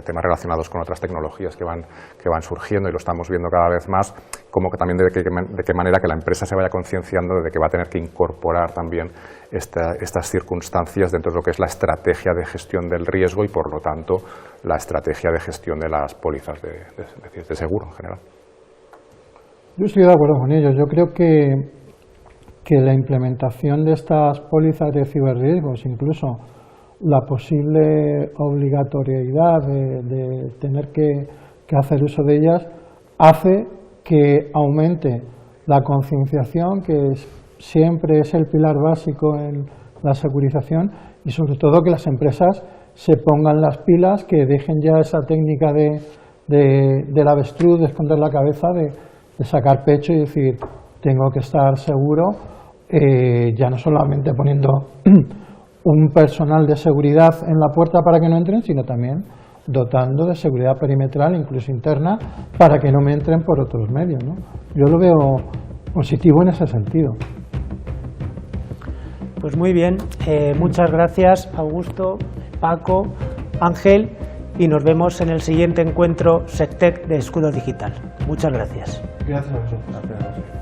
temas relacionados con otras tecnologías que van surgiendo, y lo estamos viendo cada vez más, como que también de qué manera que la empresa se vaya concienciando de que va a tener que incorporar también estas circunstancias dentro de lo que es la estrategia de gestión del riesgo y, por lo tanto, la estrategia de gestión de las pólizas de seguro en general. Yo estoy de acuerdo con ellos. Yo creo que la implementación de estas pólizas de ciberriesgos, incluso la posible obligatoriedad de tener que hacer uso de ellas, hace que aumente la concienciación, que siempre es el pilar básico en la securización, y sobre todo que las empresas se pongan las pilas, que dejen ya esa técnica del avestruz, de esconder la cabeza, de sacar pecho y decir, tengo que estar seguro, ya no solamente poniendo un personal de seguridad en la puerta para que no entren, sino también dotando de seguridad perimetral, incluso interna, para que no me entren por otros medios, ¿no? Yo lo veo positivo en ese sentido. Pues muy bien, muchas gracias Augusto, Paco, Ángel, y nos vemos en el siguiente encuentro SecTech de Escudo Digital. Muchas gracias. Gracias a vosotros. Gracias.